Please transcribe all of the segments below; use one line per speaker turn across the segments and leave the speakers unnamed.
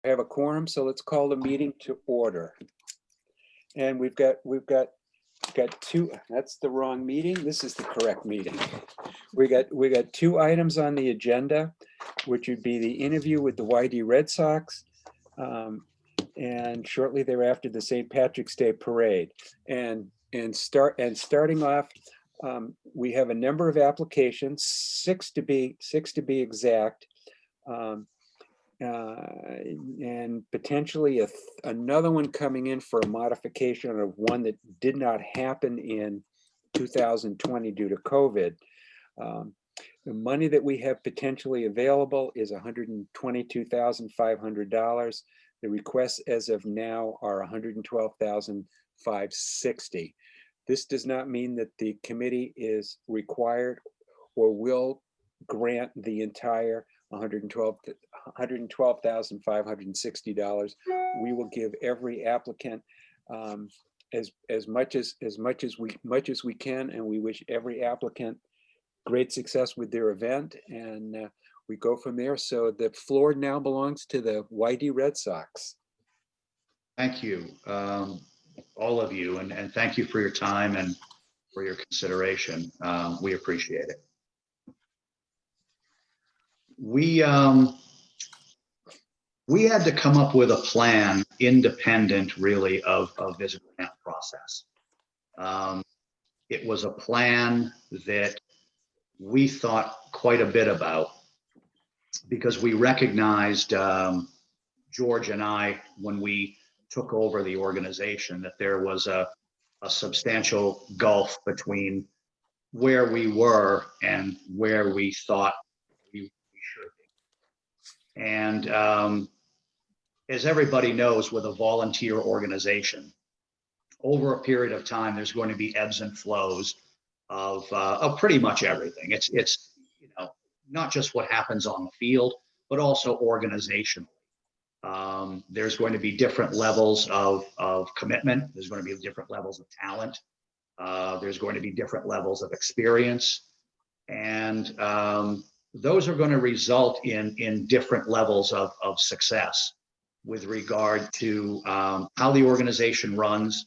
I have a quorum, so let's call the meeting to order. And we've got two, that's the wrong meeting. This is the correct meeting. We got two items on the agenda, which would be the interview with the YD Red Sox, and shortly thereafter, the St. Patrick's Day Parade. Starting off, we have a number of applications, six to be exact. And potentially another one coming in for a modification of one that did not happen in 2020 due to COVID. The money that we have potentially available is $122,500. The requests as of now are $112,560. This does not mean that the committee is required or will grant the entire $112,560. We will give every applicant as much as we can, and we wish every applicant great success with their event, and we go from there. So the floor now belongs to the YD Red Sox.
Thank you, all of you, and thank you for your time and for your consideration. We appreciate it. We had to come up with a plan independent really of this grant process. It was a plan that we thought quite a bit about because we recognized, George and I, when we took over the organization, that there was a substantial gulf between where we were and where we thought we should be. And as everybody knows, with a volunteer organization, over a period of time, there's going to be ebbs and flows of pretty much everything. It's not just what happens on the field, but also organizationally. There's going to be different levels of commitment. There's going to be different levels of talent. There's going to be different levels of experience. And those are going to result in different levels of success with regard to how the organization runs,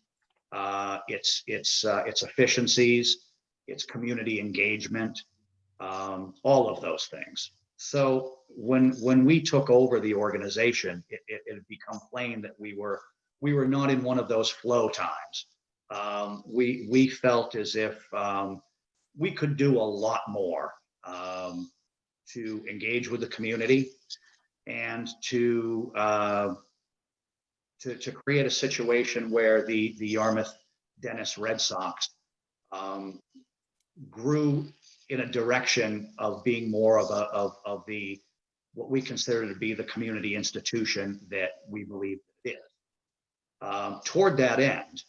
its efficiencies, its community engagement, all of those things. So when we took over the organization, it had become plain that we were not in one of those flow times. We felt as if we could do a lot more to engage with the community and to create a situation where the Yarmouth Dennis Red Sox grew in a direction of being more of the what we consider to be the community institution that we believe it is. Toward that end,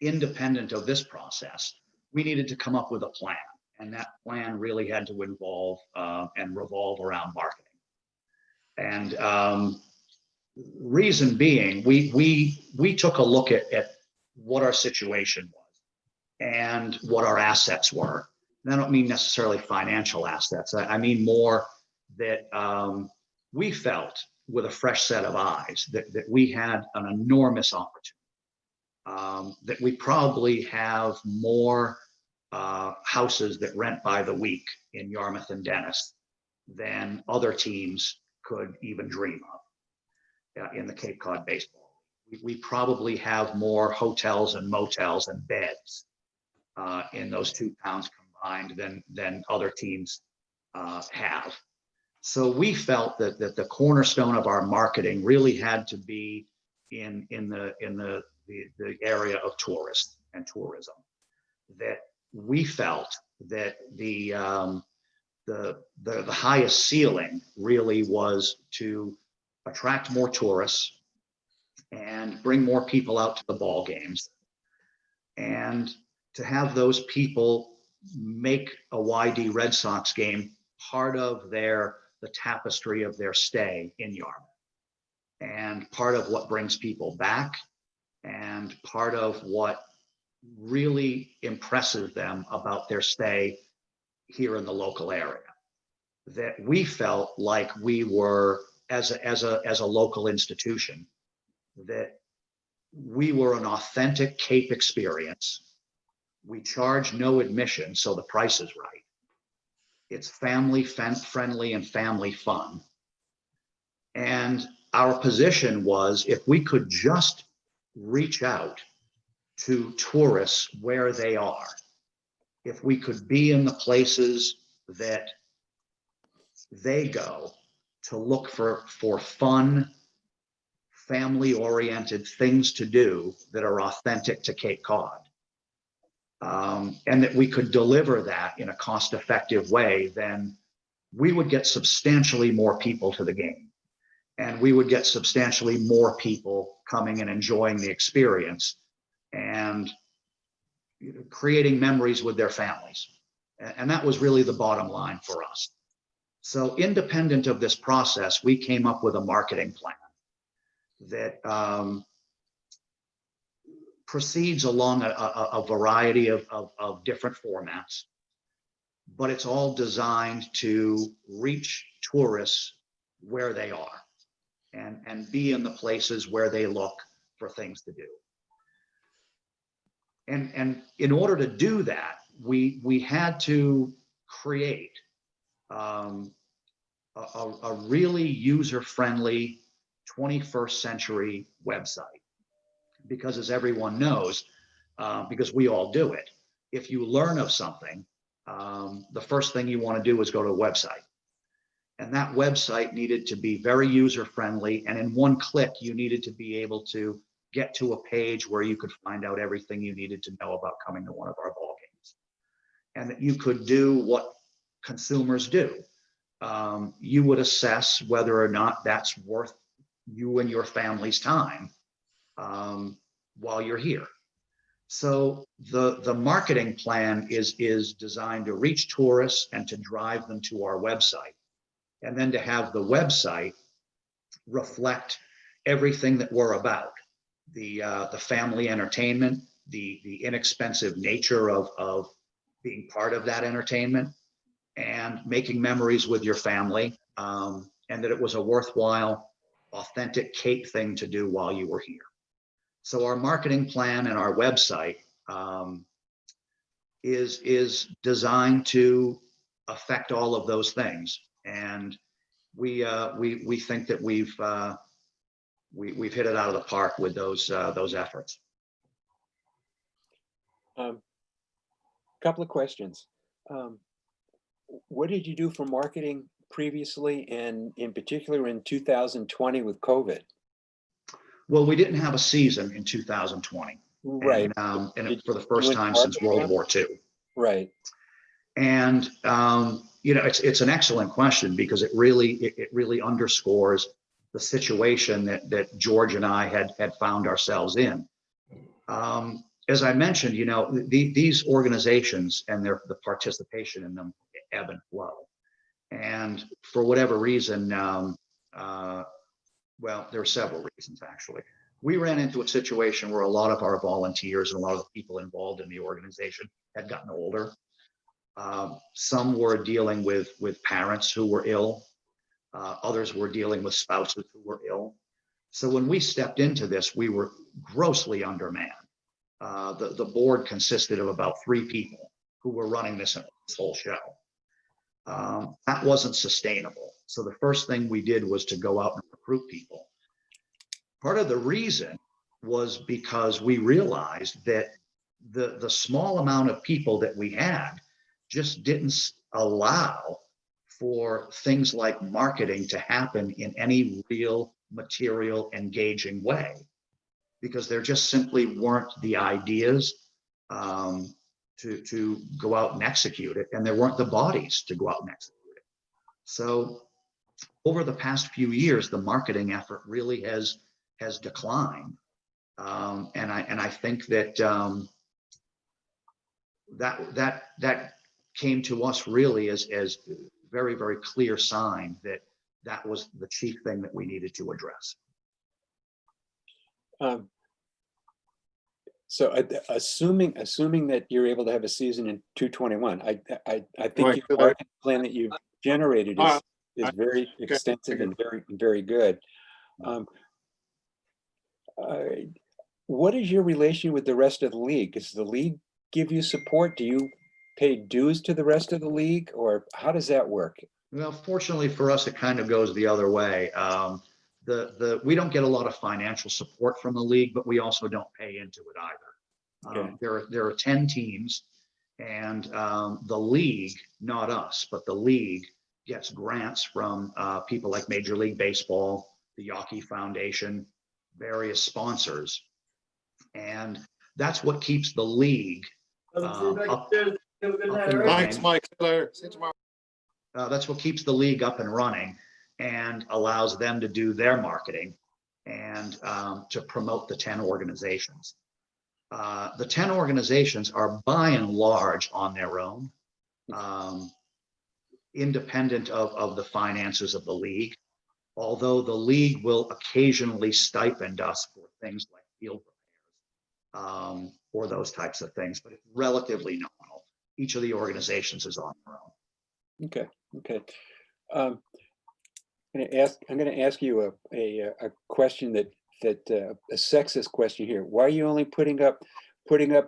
independent of this process, we needed to come up with a plan, and that plan really had to involve and revolve around marketing. And reason being, we took a look at what our situation was and what our assets were. And I don't mean necessarily financial assets. I mean more that we felt with a fresh set of eyes that we had an enormous opportunity, that we probably have more houses that rent by the week in Yarmouth and Dennis than other teams could even dream of in the Cape Cod baseball. We probably have more hotels and motels and beds in those two towns combined than other teams have. So we felt that the cornerstone of our marketing really had to be in the area of tourists and tourism. That we felt that the highest ceiling really was to attract more tourists and bring more people out to the ball games, and to have those people make a YD Red Sox game part of the tapestry of their stay in Yarmouth, and part of what brings people back, and part of what really impresses them about their stay here in the local area. That we felt like we were as a local institution that we were an authentic Cape experience. We charge no admission, so the price is right. It's family friendly and family fun. And our position was, if we could just reach out to tourists where they are, if we could be in the places that they go to look for fun, family-oriented things to do that are authentic to Cape Cod, and that we could deliver that in a cost-effective way, then we would get substantially more people to the game. And we would get substantially more people coming and enjoying the experience and creating memories with their families. And that was really the bottom line for us. So independent of this process, we came up with a marketing plan that proceeds along a variety of different formats, but it's all designed to reach tourists where they are and be in the places where they look for things to do. And in order to do that, we had to create a really user-friendly 21st century website. Because as everyone knows, because we all do it, if you learn of something, the first thing you want to do is go to a website. And that website needed to be very user-friendly, and in one click, you needed to be able to get to a page where you could find out everything you needed to know about coming to one of our ball games. And that you could do what consumers do. You would assess whether or not that's worth you and your family's time while you're here. So the marketing plan is designed to reach tourists and to drive them to our website, and then to have the website reflect everything that we're about. The family entertainment, the inexpensive nature of being part of that entertainment, and making memories with your family, and that it was a worthwhile, authentic Cape thing to do while you were here. So our marketing plan and our website is designed to affect all of those things, and we think that we've hit it out of the park with those efforts.
Couple of questions. What did you do for marketing previously, and in particular in 2020 with COVID?
Well, we didn't have a season in 2020,
Right.
and for the first time since World War II.
Right.
And it's an excellent question, because it really underscores the situation that George and I had found ourselves in. As I mentioned, these organizations and the participation in them ebb and flow. And for whatever reason, well, there are several reasons, actually. We ran into a situation where a lot of our volunteers and a lot of the people involved in the organization had gotten older. Some were dealing with parents who were ill. Others were dealing with spouses who were ill. So when we stepped into this, we were grossly undermanned. The board consisted of about 3 people who were running this whole show. That wasn't sustainable. So the first thing we did was to go out and recruit people. Part of the reason was because we realized that the small amount of people that we had just didn't allow for things like marketing to happen in any real, material, engaging way, because there just simply weren't the ideas to go out and execute it, and there weren't the bodies to go out and execute it. So over the past few years, the marketing effort really has declined, and I think that that came to us really as very, very clear sign that was the chief thing that we needed to address.
So assuming that you're able to have a season in 2021, I think
Right.
your marketing plan that you've generated is very extensive and very good. Um, what is your relation with the rest of the league? Does the league give you support? Do you pay dues to the rest of the league, or how does that work?
Well, fortunately for us, it kind of goes the other way. We don't get a lot of financial support from the league, but we also don't pay into it either.
Okay.
There are 10 teams, and the league, not us, but the league gets grants from people like Major League Baseball, the Yawkey Foundation, various sponsors, and that's what keeps the league up and
Thanks,
running.
Mike. See you tomorrow.
That's what keeps the league up and running and allows them to do their marketing and to promote the 10 organizations. The 10 organizations are by and large on their own, independent of the finances of the league, although the league will occasionally stipend us for things like field repairs or those types of things, but it's relatively nominal. Each of the organizations is on their own.
Okay. Okay. I'm going to ask you a question that a sexist question here. Why are you only putting up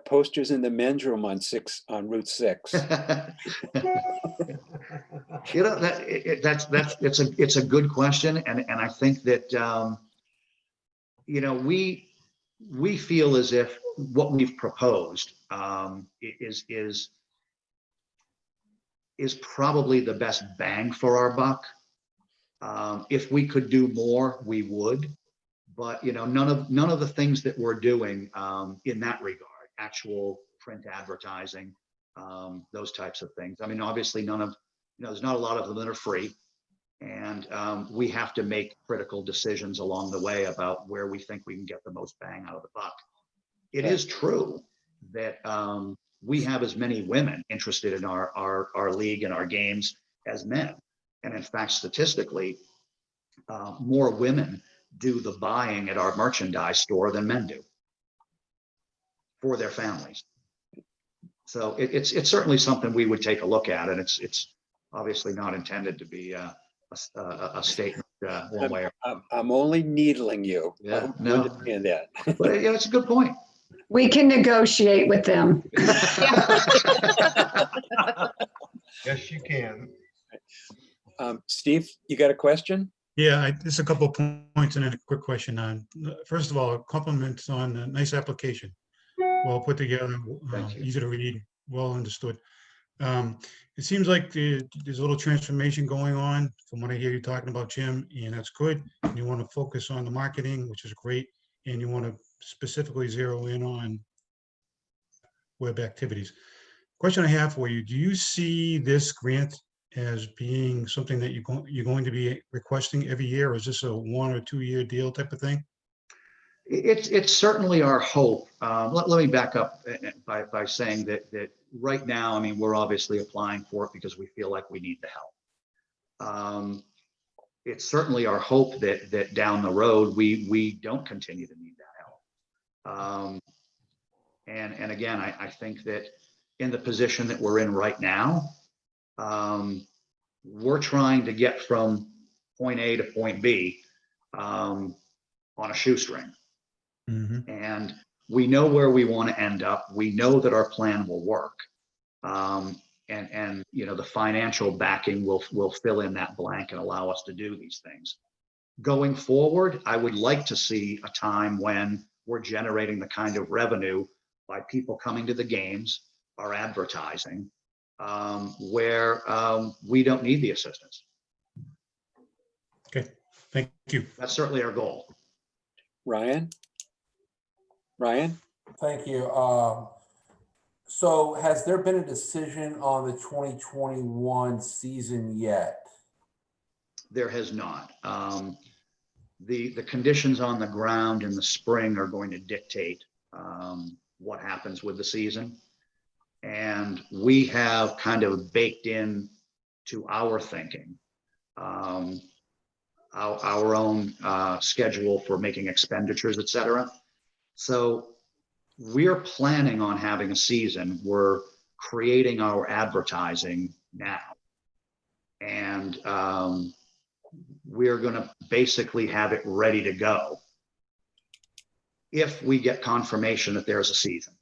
posters in the men's room on Route 6?
You know, it's a good question, and I think that you know, we feel as if what we've proposed is probably the best bang for our buck. If we could do more, we would, but you know, none of the things that we're doing in that regard, actual print advertising, those types of things. I mean, obviously there's not a lot of them that are free, and we have to make critical decisions along the way about where we think we can get the most bang out of the buck. It is true that we have as many women interested in our league and our games as men. And in fact, statistically, more women do the buying at our merchandise store than men do for their families. So it's certainly something we would take a look at, and it's obviously not intended to be a statement one way or another.
I'm only needling you. I
Yeah,
hope you
no.
understand that.
But yeah, it's a good point.
We can negotiate with them.
Yes, you can.
Steve, you got a question?
Yeah, just a couple of points and then a quick question on, first of all, compliments on a nice application. Well put together,
Thank you.
easy to read, well understood. It seems like there's a little transformation going on from what I hear you talking about, Jim, and that's good. And you want to focus on the marketing, which is great. And you want to specifically zero in on web activities. Question I have for you, do you see this grant as being something that you're going to be requesting every year, or is this a 1 or 2 year deal type of thing?
It's certainly our hope. Let me back up by saying that right now, I mean, we're obviously applying for it because we feel like we need the help. It's certainly our hope that down the road, we don't continue to need that help. And again, I think that in the position that we're in right now, we're trying to get from point A to point B on a shoestring.
Mm-hmm.
And we know where we want to end up. We know that our plan will work. And you know, the financial backing will fill in that blank and allow us to do these things. Going forward, I would like to see a time when we're generating the kind of revenue by people coming to the games, our advertising, where we don't need the assistance.
Okay, thank you.
That's certainly our goal.
Ryan?
Thank you. So has there been a decision on the 2021 season yet?
There has not. The conditions on the ground in the spring are going to dictate what happens with the season. And we have kind of baked in to our thinking, our own schedule for making expenditures, et cetera. So we're planning on having a season. We're creating our advertising now. And we're going to basically have it ready to go if we get confirmation that there's a season.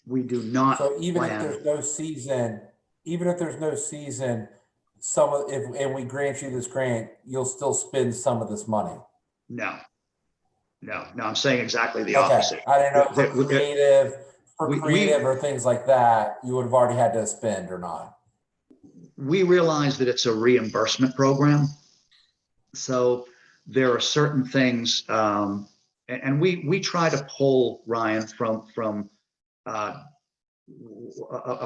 We do not
So even if
plan.
there's no season, and we grant you this grant, you'll still spend some of this money.
No, I'm saying exactly the
Okay,
opposite.
I didn't know
That-
for
we-
creative or things like that, you would have already had to spend or not.
We realize that it's a reimbursement program. So there are certain things, and we try to pull, Ryan, from a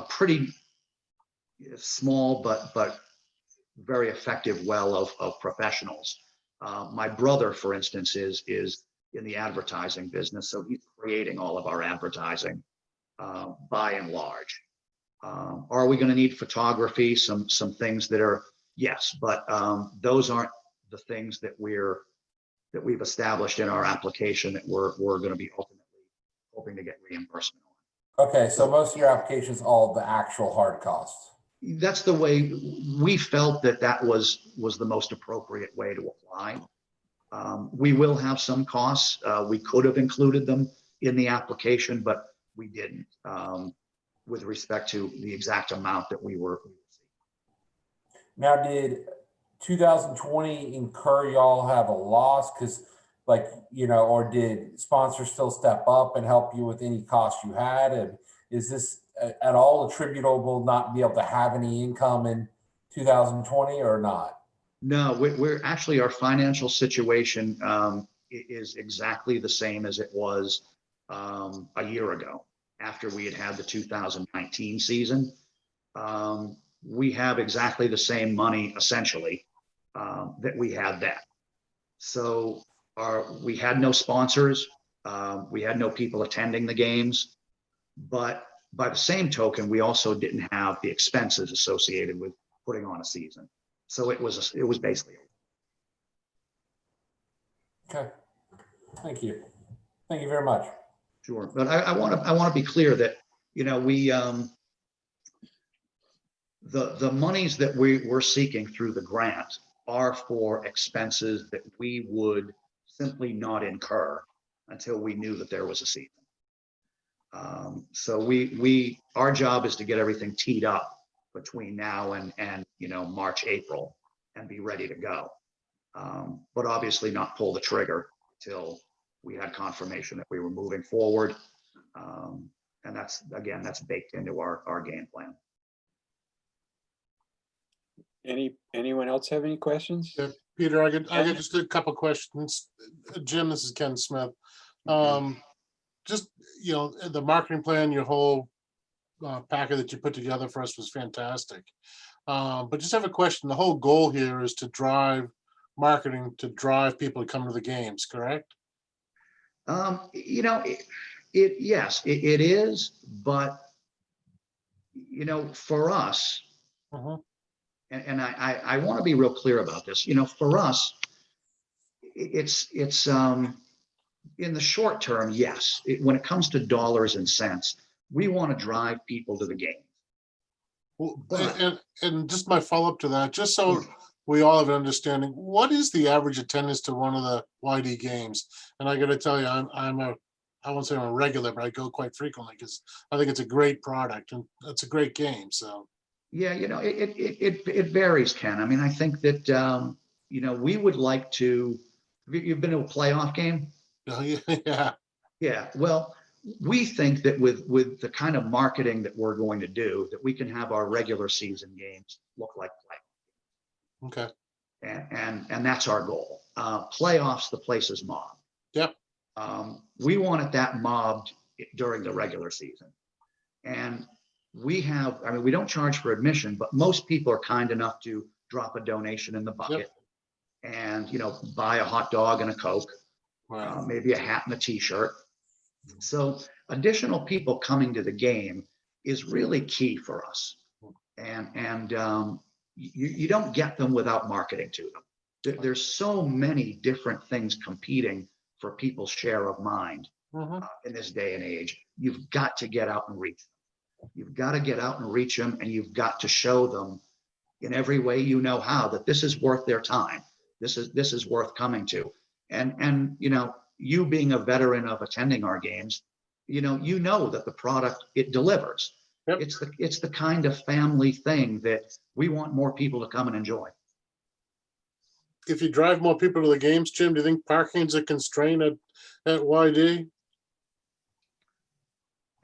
pretty small but very effective well of professionals. My brother, for instance, is in the advertising business, so he's creating all of our advertising by and large. Are we going to need photography? Some things that are, yes, but those aren't the things that we've established in our application that we're going to be ultimately hoping to get reimbursement on.
Okay, so most of your applications, all the actual hard costs.
That's the way we felt that was the most appropriate way to apply. We will have some costs. We could have included them in the application, but we didn't, with respect to the exact amount that we were.
Now, did 2020 incur y'all have a loss? Because or did sponsors still step up and help you with any costs you had? And is this at all attributable not be able to have any income in 2020 or not?
No, we're actually, our financial situation is exactly the same as it was a year ago after we had the 2019 season. We have exactly the same money essentially that we had then. So we had no sponsors, we had no people attending the games, but by the same token, we also didn't have the expenses associated with putting on a season. So it was basically.
Okay, thank you very much.
Sure, but I want to be clear that we the monies that we're seeking through the grant are for expenses that we would simply not incur until we knew that there was a season. So our job is to get everything teed up between now and March, April, and be ready to go. But obviously not pull the trigger till we had confirmation that we were moving forward. And that's baked into our game plan.
Anyone else have any questions?
Yeah, Peter, I get just a couple questions. Jim, this is Ken Smith. Just, the marketing plan, your whole packet that you put together for us was fantastic. But just have a question. The whole goal here is to drive marketing, to drive people to come to the games, correct?
Yes, it is, but for us, and I want to be real clear about this. For us, it's in the short term, yes. When it comes to dollars and cents, we want to drive people to the game.
Well, and just my follow-up to that, just so we all have an understanding, what is the average attendance to one of the YD games? And I got to tell you, I won't say I'm a regular, but I go quite frequently because I think it's a great product and it's a great game. So
yeah, it varies, Ken. I mean, I think that we would like to. You've been to a playoff game?
Yeah.
Yeah. Well, we think that with the kind of marketing that we're going to do, that we can have our regular season games look like playoffs.
Okay.
And that's our goal. Playoffs, the place is mobbed.
Yep.
We wanted that mobbed during the regular season. And we don't charge for admission, but most people are kind enough to drop a donation in the bucket. Yep. And, buy a hot dog and a Coke, right. Maybe a hat and a t-shirt. So additional people coming to the game is really key for us. And you don't get them without marketing to them. There's so many different things competing for people's share of mind in this day and age. You've got to get out and reach them. You've got to get out and reach them, and you've got to show them in every way you know how that this is worth their time. This is worth coming to. And, you being a veteran of attending our games, you know that the product, it delivers.
Yep.
It's the kind of family thing that we want more people to come and enjoy.
If you drive more people to the games, Jim, do you think parking's a constraint at YD?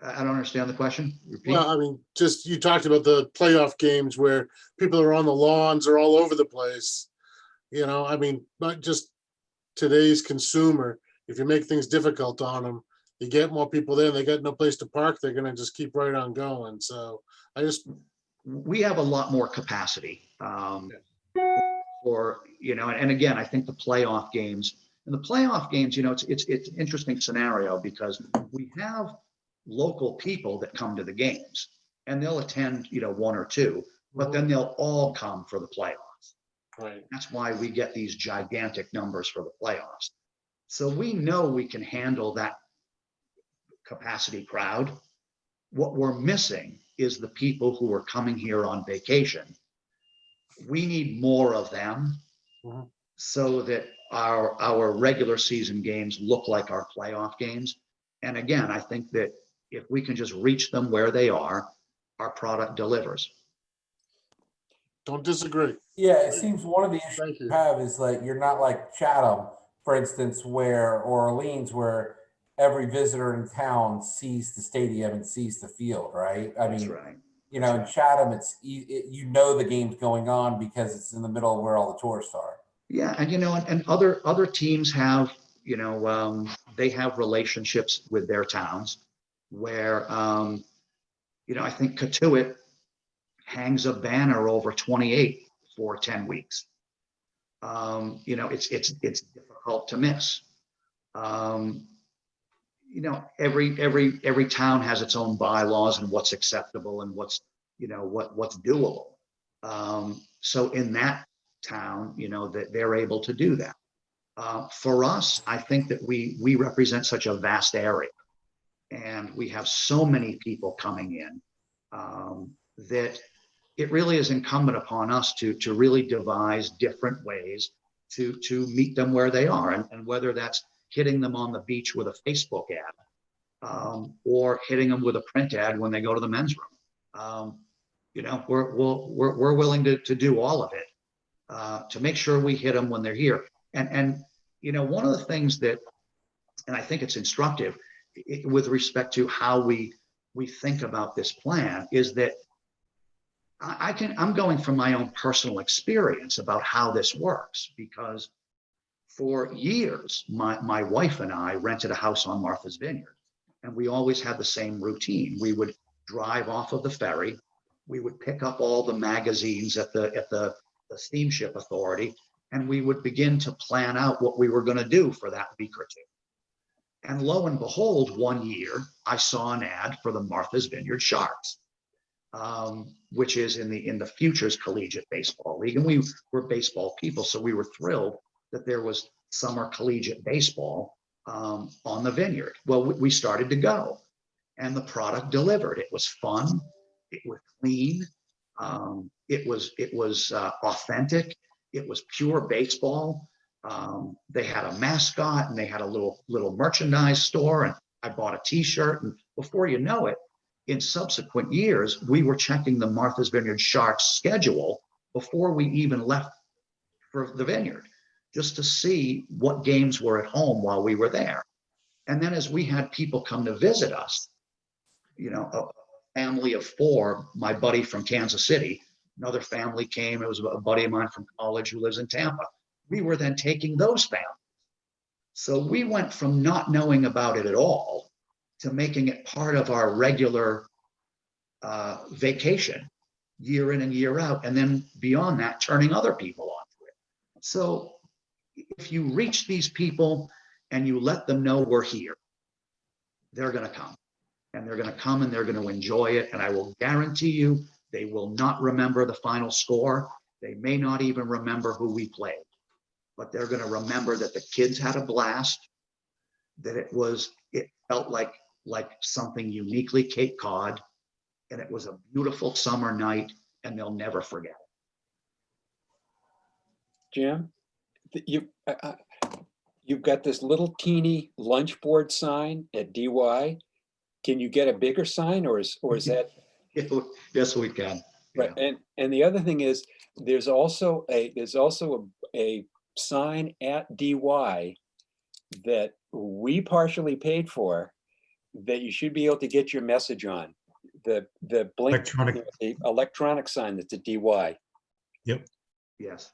I don't understand the question. Repeat.
Well, I mean, just you talked about the playoff games where people are on the lawns or all over the place. I mean, not just today's consumer. If you make things difficult on them, you get more people there and they got no place to park, they're going to just keep right on going. So
We have a lot more capacity for, and again, I think the playoff games, it's an interesting scenario because we have local people that come to the games and they'll attend, one or two, but then they'll all come for the playoffs.
right.
That's why we get these gigantic numbers for the playoffs. So we know we can handle that capacity crowd. What we're missing is the people who are coming here on vacation. We need more of them
Mhm.
so that our regular season games look like our playoff games. And again, I think that if we can just reach them where they are, our product delivers.
Don't disagree.
Yeah, it seems one of the issues
Thank
you
you.
have is like you're not like Chatham, for instance, or Orleans, where every visitor in town sees the stadium and sees the field, right? I
That's
mean,
right.
in
That's right.
Chatham, the game's going on because it's in the middle of where all the tourists are.
Yeah, and other teams have, they have relationships with their towns where, I think Katuitt hangs a banner over 28 for 10 weeks. It's difficult to miss. Every town has its own bylaws and what's acceptable and what's doable. So in that town, that they're able to do that. For us, I think that we represent such a vast area and we have so many people coming in that it really is incumbent upon us to really devise different ways to meet them where they are. And whether that's hitting them on the beach with a Facebook ad or hitting them with a print ad when they go to the men's room. We're willing to do all of it to make sure we hit them when they're here. And one of the things that, and I think it's instructive with respect to how we think about this plan is that I'm going from my own personal experience about how this works, because for years, my wife and I rented a house on Martha's Vineyard, and we always had the same routine. We would drive off of the ferry. We would pick up all the magazines at the Steamship Authority, and we would begin to plan out what we were going to do for that week or two. And lo and behold, one year, I saw an ad for the Martha's Vineyard Sharks, which is in the Futures Collegiate Baseball League. And we were baseball people, so we were thrilled that there was summer collegiate baseball on the Vineyard. Well, we started to go, and the product delivered. It was fun. It was clean. It was authentic. It was pure baseball. They had a mascot and they had a little merchandise store, and I bought a T-shirt. And before you know it, in subsequent years, we were checking the Martha's Vineyard Sharks schedule before we even left for the Vineyard, just to see what games were at home while we were there. And then as we had people come to visit us, a family of 4, my buddy from Kansas City, another family came. It was a buddy of mine from college who lives in Tampa. We were then taking those families. So we went from not knowing about it at all to making it part of our regular vacation year in and year out. And then beyond that, turning other people onto it. So if you reach these people and you let them know we're here, they're going to come. And they're going to come and they're going to enjoy it. And I will guarantee you, they will not remember the final score. They may not even remember who we played, but they're going to remember that the kids had a blast, that it felt like something uniquely Cape Cod, and it was a beautiful summer night, and they'll never forget it.
Jim, you've got this little teeny lunch board sign at DY. Can you get a bigger sign, or is that?
Yes, we can.
Right,
Yeah.
and the other thing is, there's also a sign at DY that we partially paid for, that you should be able to get your message on. The blink,
Electronic.
the electronic sign that's at DY.
Yes.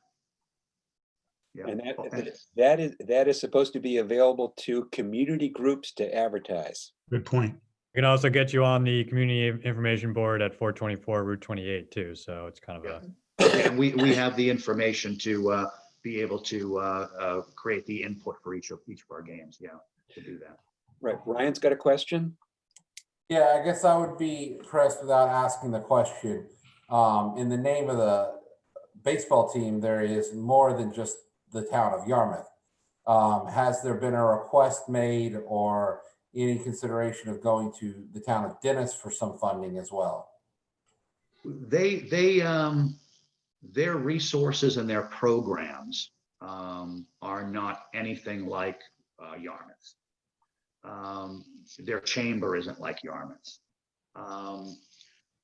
Yeah.
And
And-
that is supposed to be available to community groups to advertise.
Good point.
We can also get you on the community information board at 424 Route 28 too. So it's kind of a,
And we have the information to be able to create the input for each of our games. Yeah, to do that.
Right, Ryan's got a question?
Yeah, I guess I would be pressed without asking the question. In the name of the baseball team, there is more than just the town of Yarmouth. Has there been a request made or any consideration of going to the town of Dennis for some funding as well?
Their resources and their programs are not anything like Yarmouth's. Their chamber isn't like Yarmouth's.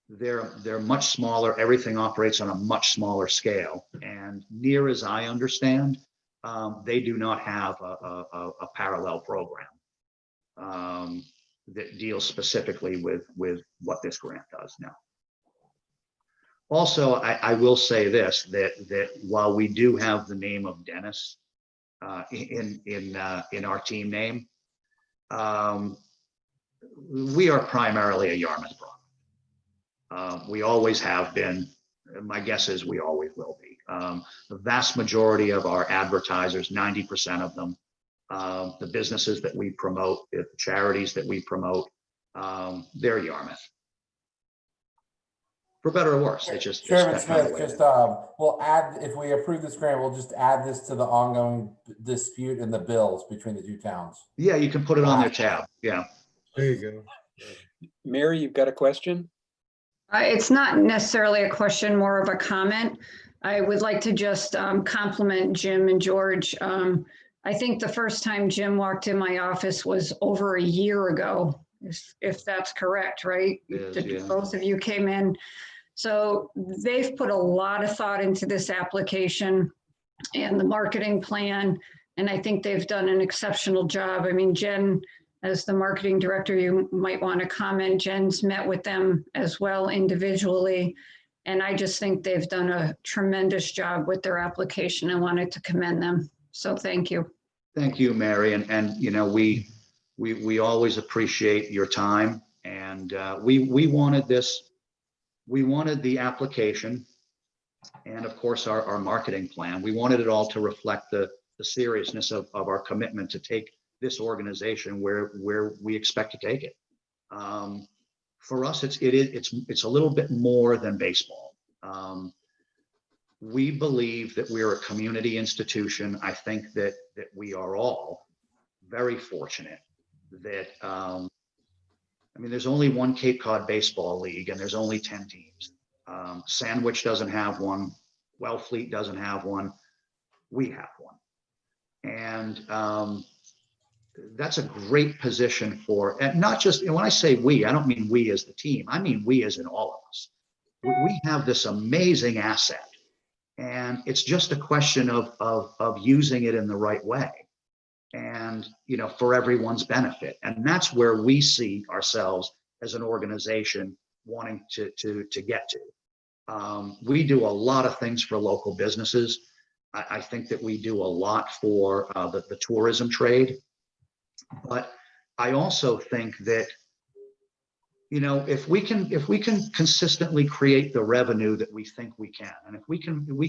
They're much smaller. Everything operates on a much smaller scale. And near as I understand, they do not have a parallel program that deals specifically with what this grant does now. Also, I will say this, that while we do have the name of Dennis in our team name, we are primarily a Yarmouth product. We always have been. My guess is we always will be. The vast majority of our advertisers, 90% of them, the businesses that we promote, the charities that we promote, they're Yarmouth. For better or worse, it's just.
Chairman
that's kind of the
Smith,
way it
just
is.
we'll add, if we approve this grant, we'll just add this to the ongoing dispute and the bills between the two towns.
Yeah, you can put it on their tab. Yeah.
There you go.
Mary, you've got a question?
It's not necessarily a question, more of a comment. I would like to just compliment Jim and George. I think the first time Jim walked in my office was over a year ago, if that's correct, right?
It is, yeah.
Both of you came in. So they've put a lot of thought into this application and the marketing plan. And I think they've done an exceptional job. I mean, Jen, as the marketing director, you might want to comment. Jen's met with them as well individually. And I just think they've done a tremendous job with their application. I wanted to commend them. So thank you.
Thank you, Mary. And you know, we always appreciate your time. And we wanted this. We wanted the application and of course our marketing plan. We wanted it all to reflect the seriousness of our commitment to take this organization where we expect to take it. For us, it's a little bit more than baseball. We believe that we're a community institution. I think that we are all very fortunate that I mean, there's only one Cape Cod Baseball League and there's only 10 teams. Sandwich doesn't have one. Wellfleet doesn't have one. We have one. And that's a great position for, and not just, and when I say we, I don't mean we as the team. I mean we as in all of us. We have this amazing asset. And it's just a question of using it in the right way. And, you know, for everyone's benefit. And that's where we see ourselves as an organization wanting to get to. We do a lot of things for local businesses. I think that we do a lot for the tourism trade. But I also think that, you know, if we can consistently create the revenue that we think we can, and if we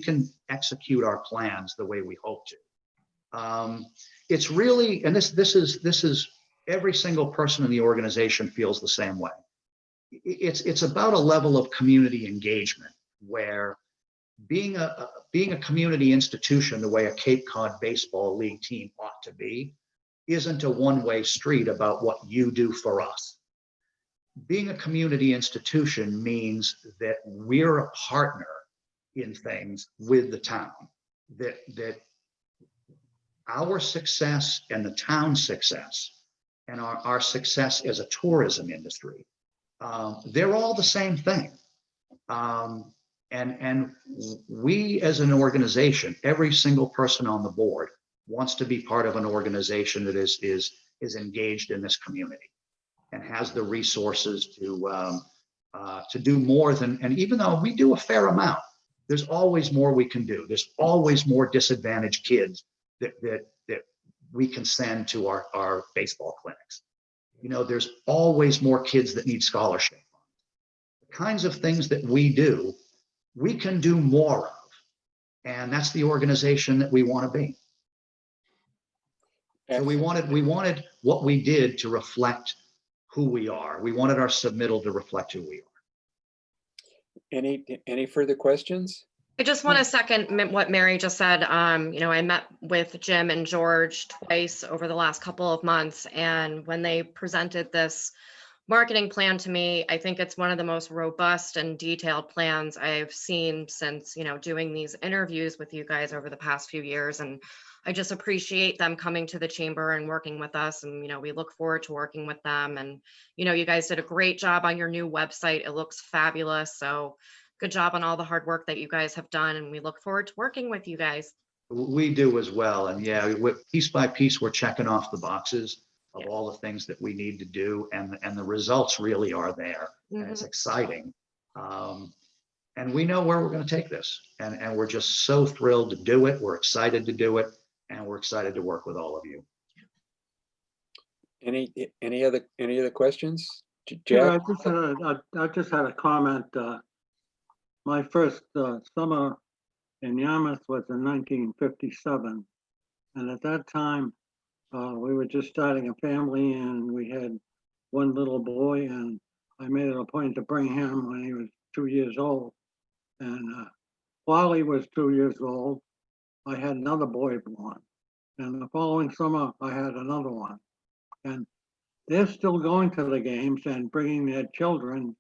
can execute our plans the way we hope to, it's really, and this is every single person in the organization feels the same way. It's about a level of community engagement where being a community institution the way a Cape Cod Baseball League team ought to be isn't a one-way street about what you do for us. Being a community institution means that we're a partner in things with the town, that our success and the town's success and our success as a tourism industry, they're all the same thing. And we as an organization, every single person on the board wants to be part of an organization that is engaged in this community and has the resources to do more than, and even though we do a fair amount, there's always more we can do. There's always more disadvantaged kids that we can send to our baseball clinics. You know, there's always more kids that need scholarship. The kinds of things that we do, we can do more of. And that's the organization that we want to be. So we wanted what we did to reflect who we are. We wanted our submittal to reflect who we are.
Any further questions?
I just want to second what Mary just said. You know, I met with Jim and George twice over the last couple of months, and when they presented this marketing plan to me, I think it's one of the most robust and detailed plans I've seen since, you know, doing these interviews with you guys over the past few years. And I just appreciate them coming to the chamber and working with us. And, you know, we look forward to working with them. And, you know, you guys did a great job on your new website. It looks fabulous. So good job on all the hard work that you guys have done. And we look forward to working with you guys.
We do as well. And yeah, piece by piece, we're checking off the boxes of all the things that we need to do. And the results really are there. And it's exciting. And we know where we're going to take this. And we're just so thrilled to do it. We're excited to do it. And we're excited to work with all of you.
Any other questions?
Yeah,
Jack?
I just had a comment. My first summer in Yarmouth was in 1957. And at that time, we were just starting a family and we had one little boy, and I made it a point to bring him when he was 2 years old. And while he was 2 years old, I had another boy born. And the following summer, I had another one. And they're still going to the games and bringing their children.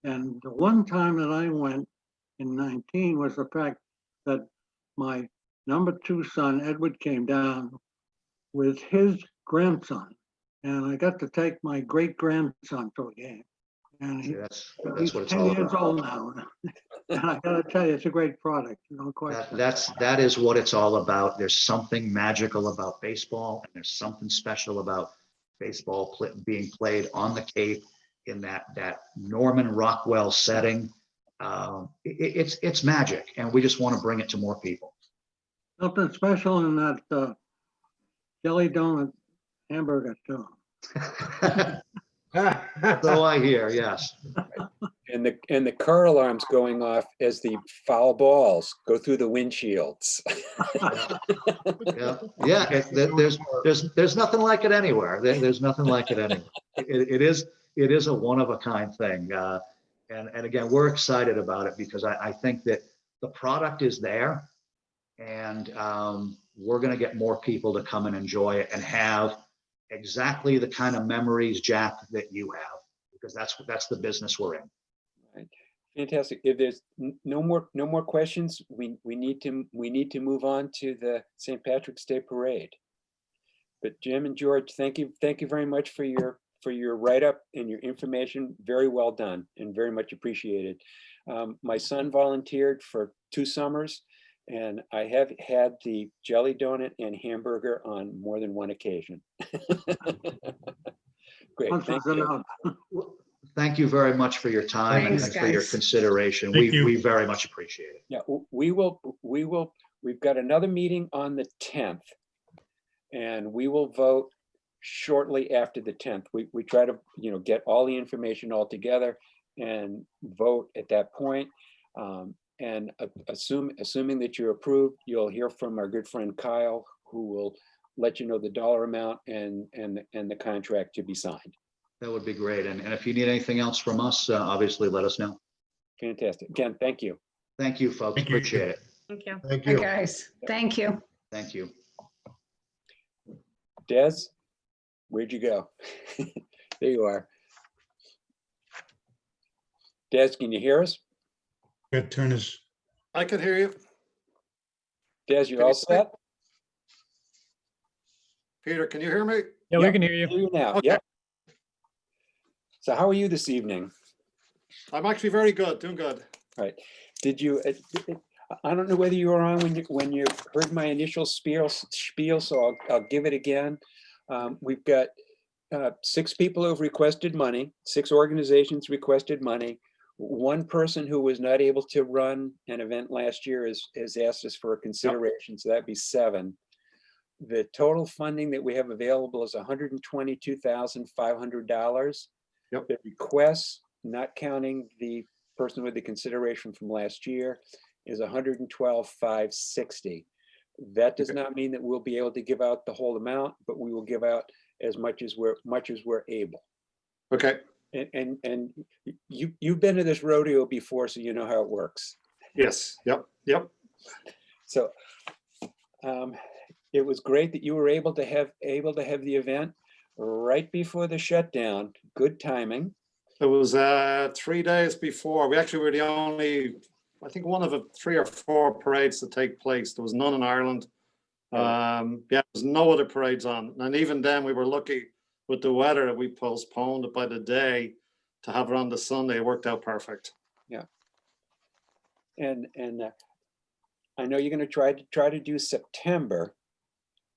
And the one time that I went in 19 was the fact that my number 2 son, Edward, came down with his grandson. And I got to take my great-grandson to a game. And
That's
he's
what it's
10
all
years
about.
old now. And I gotta tell you, it's a great product, no question.
That is what it's all about. There's something magical about baseball, and there's something special about baseball being played on the Cape in that Norman Rockwell setting. It's magic, and we just want to bring it to more people.
Something special in that jelly donut hamburger too.
So I hear, yes.
And the car alarms going off as the foul balls go through the windshields.
Yeah. There's nothing like it anywhere. There's nothing like it anywhere. It is a one of a kind thing. And again, we're excited about it because I think that the product is there, and we're going to get more people to come and enjoy it and have exactly the kind of memories, Jack, that you have, because that's the business we're in.
Right. Fantastic. If there's no more questions, we need to move on to the St. Patrick's Day Parade. But Jim and George, thank you very much for your write-up and your information. Very well done and very much appreciated. My son volunteered for 2 summers, and I have had the jelly donut and hamburger on more than one occasion. Great,
Once
thank
it's
you.
enough.
Thank you very much for your time and
Thanks,
for your
guys.
consideration.
Thank you.
We very much appreciate it.
Yeah, we've got another meeting on the 10th, and we will vote shortly after the 10th. We try to, get all the information all together and vote at that point. And assuming that you're approved, you'll hear from our good friend Kyle, who will let you know the dollar amount and the contract to be signed.
That would be great. And if you need anything else from us, obviously let us know.
Fantastic. Again, thank you.
Thank you, folks.
Thank you.
Appreciate it.
Thank you.
Thank
Hi,
you.
guys. Thank you.
Thank you.
Des, where'd you go? There you are. Des, can you hear us?
Good, Turner's.
I could hear you.
Des, you all set?
Peter, can you hear me?
Yeah, we
Yep.
can hear you.
Hear you now,
Okay.
yep. So how are you this evening?
I'm actually very good, doing good.
Right, did you, I don't know whether you were on when you heard my initial spiel, so I'll give it again. We've got 6 people who've requested money, 6 organizations requested money. One person who was not able to run an event last year has asked us for a consideration, so that'd be 7. The total funding that we have available is $122,500.
Yep.
The requests, not counting the person with the consideration from last year, is $112,560. That does
Okay.
not mean that we'll be able to give out the whole amount, but we will give out as much as we're able.
Okay,
And you've been to this rodeo before, so you know how it works.
yes, yep.
So it was great that you were able to have the event right before the shutdown. Good timing.
It was 3 days before. We actually were the only, I think, one of the 3 or 4 parades to take place. There was none in Ireland. There's no other parades on. And even then we were lucky with the weather that we postponed it by the day to have it on the Sunday. It worked out perfect.
And I know you're going to try to do September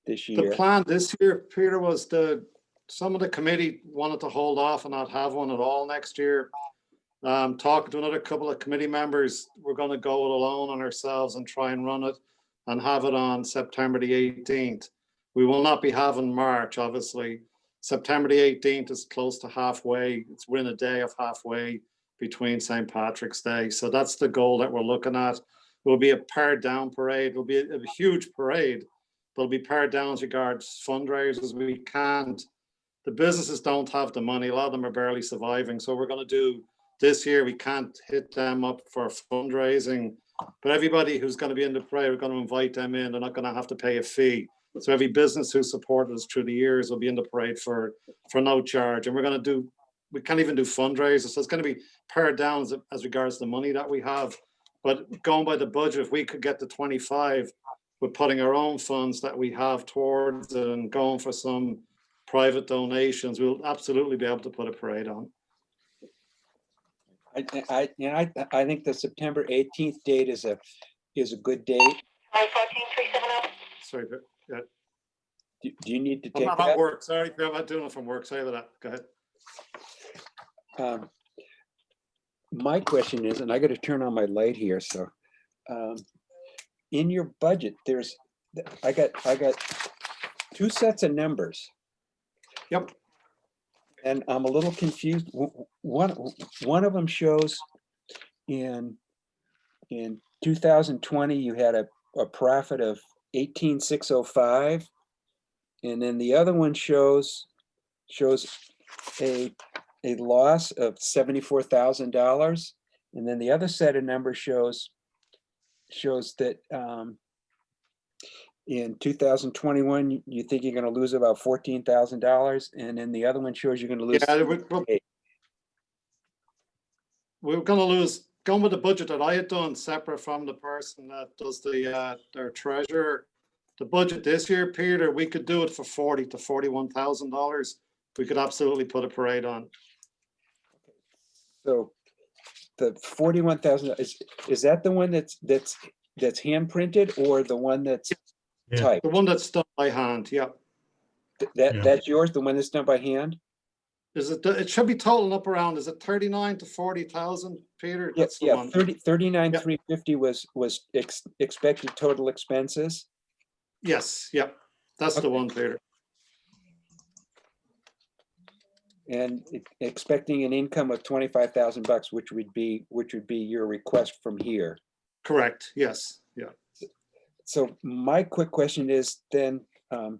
this
The
year.
plan this year, Peter, was some of the committee wanted to hold off and not have one at all next year. Talking to another couple of committee members, we're going to go it alone on ourselves and try and run it and have it on September the 18th. We will not be having March, obviously. September the 18th is close to halfway. It's within a day of halfway between St. Patrick's Day. So that's the goal that we're looking at. It will be a pared down parade. It will be a huge parade. There'll be pared down as regards fundraisers. We can't. The businesses don't have the money. A lot of them are barely surviving. So we're going to do this year. We can't hit them up for fundraising, but everybody who's going to be in the parade, we're going to invite them in. They're not going to have to pay a fee. So every business who supported us through the years will be in the parade for no charge. And we can't even do fundraisers. So it's going to be pared down as regards the money that we have. But going by the budget, if we could get to 25 with putting our own funds that we have towards it and going for some private donations, we'll absolutely be able to put a parade on.
I think the September 18th date is a good date.
Sorry, yeah.
Do you need to
I'm
take
at
that?
work. Sorry, I'm not doing it from work. Sorry about that. Go ahead.
My question is, and I got to turn on my light here. So, in your budget, I got 2 sets of numbers.
Yep.
And I'm a little confused. One of them shows in 2020 you had a profit of 18,605, and then the other one shows a loss of $74,000, and then the other set of numbers shows that in 2021 you think you're going to lose about $14,000, and then the other one shows you're going to lose.
Yeah, we're going to lose. Going with the budget that I had done, separate from the person that does their treasurer. The budget this year, Peter, we could do it for $40,000 to $41,000. We could absolutely put a parade on.
So the 41,000 is that the one that's hand printed, or the one that's
Yeah.
typed?
The one that's done by hand, yeah.
Yeah.
That's yours, the one that's done by hand?
It should be totaling up around, is it 39 to 40,000, Peter? That's the
Yeah,
one.
39,350 was expected total expenses.
Yes, yep. That's the one, Peter.
And expecting an income of $25,000, which would be your request from here.
Correct, yes, yeah.
So my quick question is then, how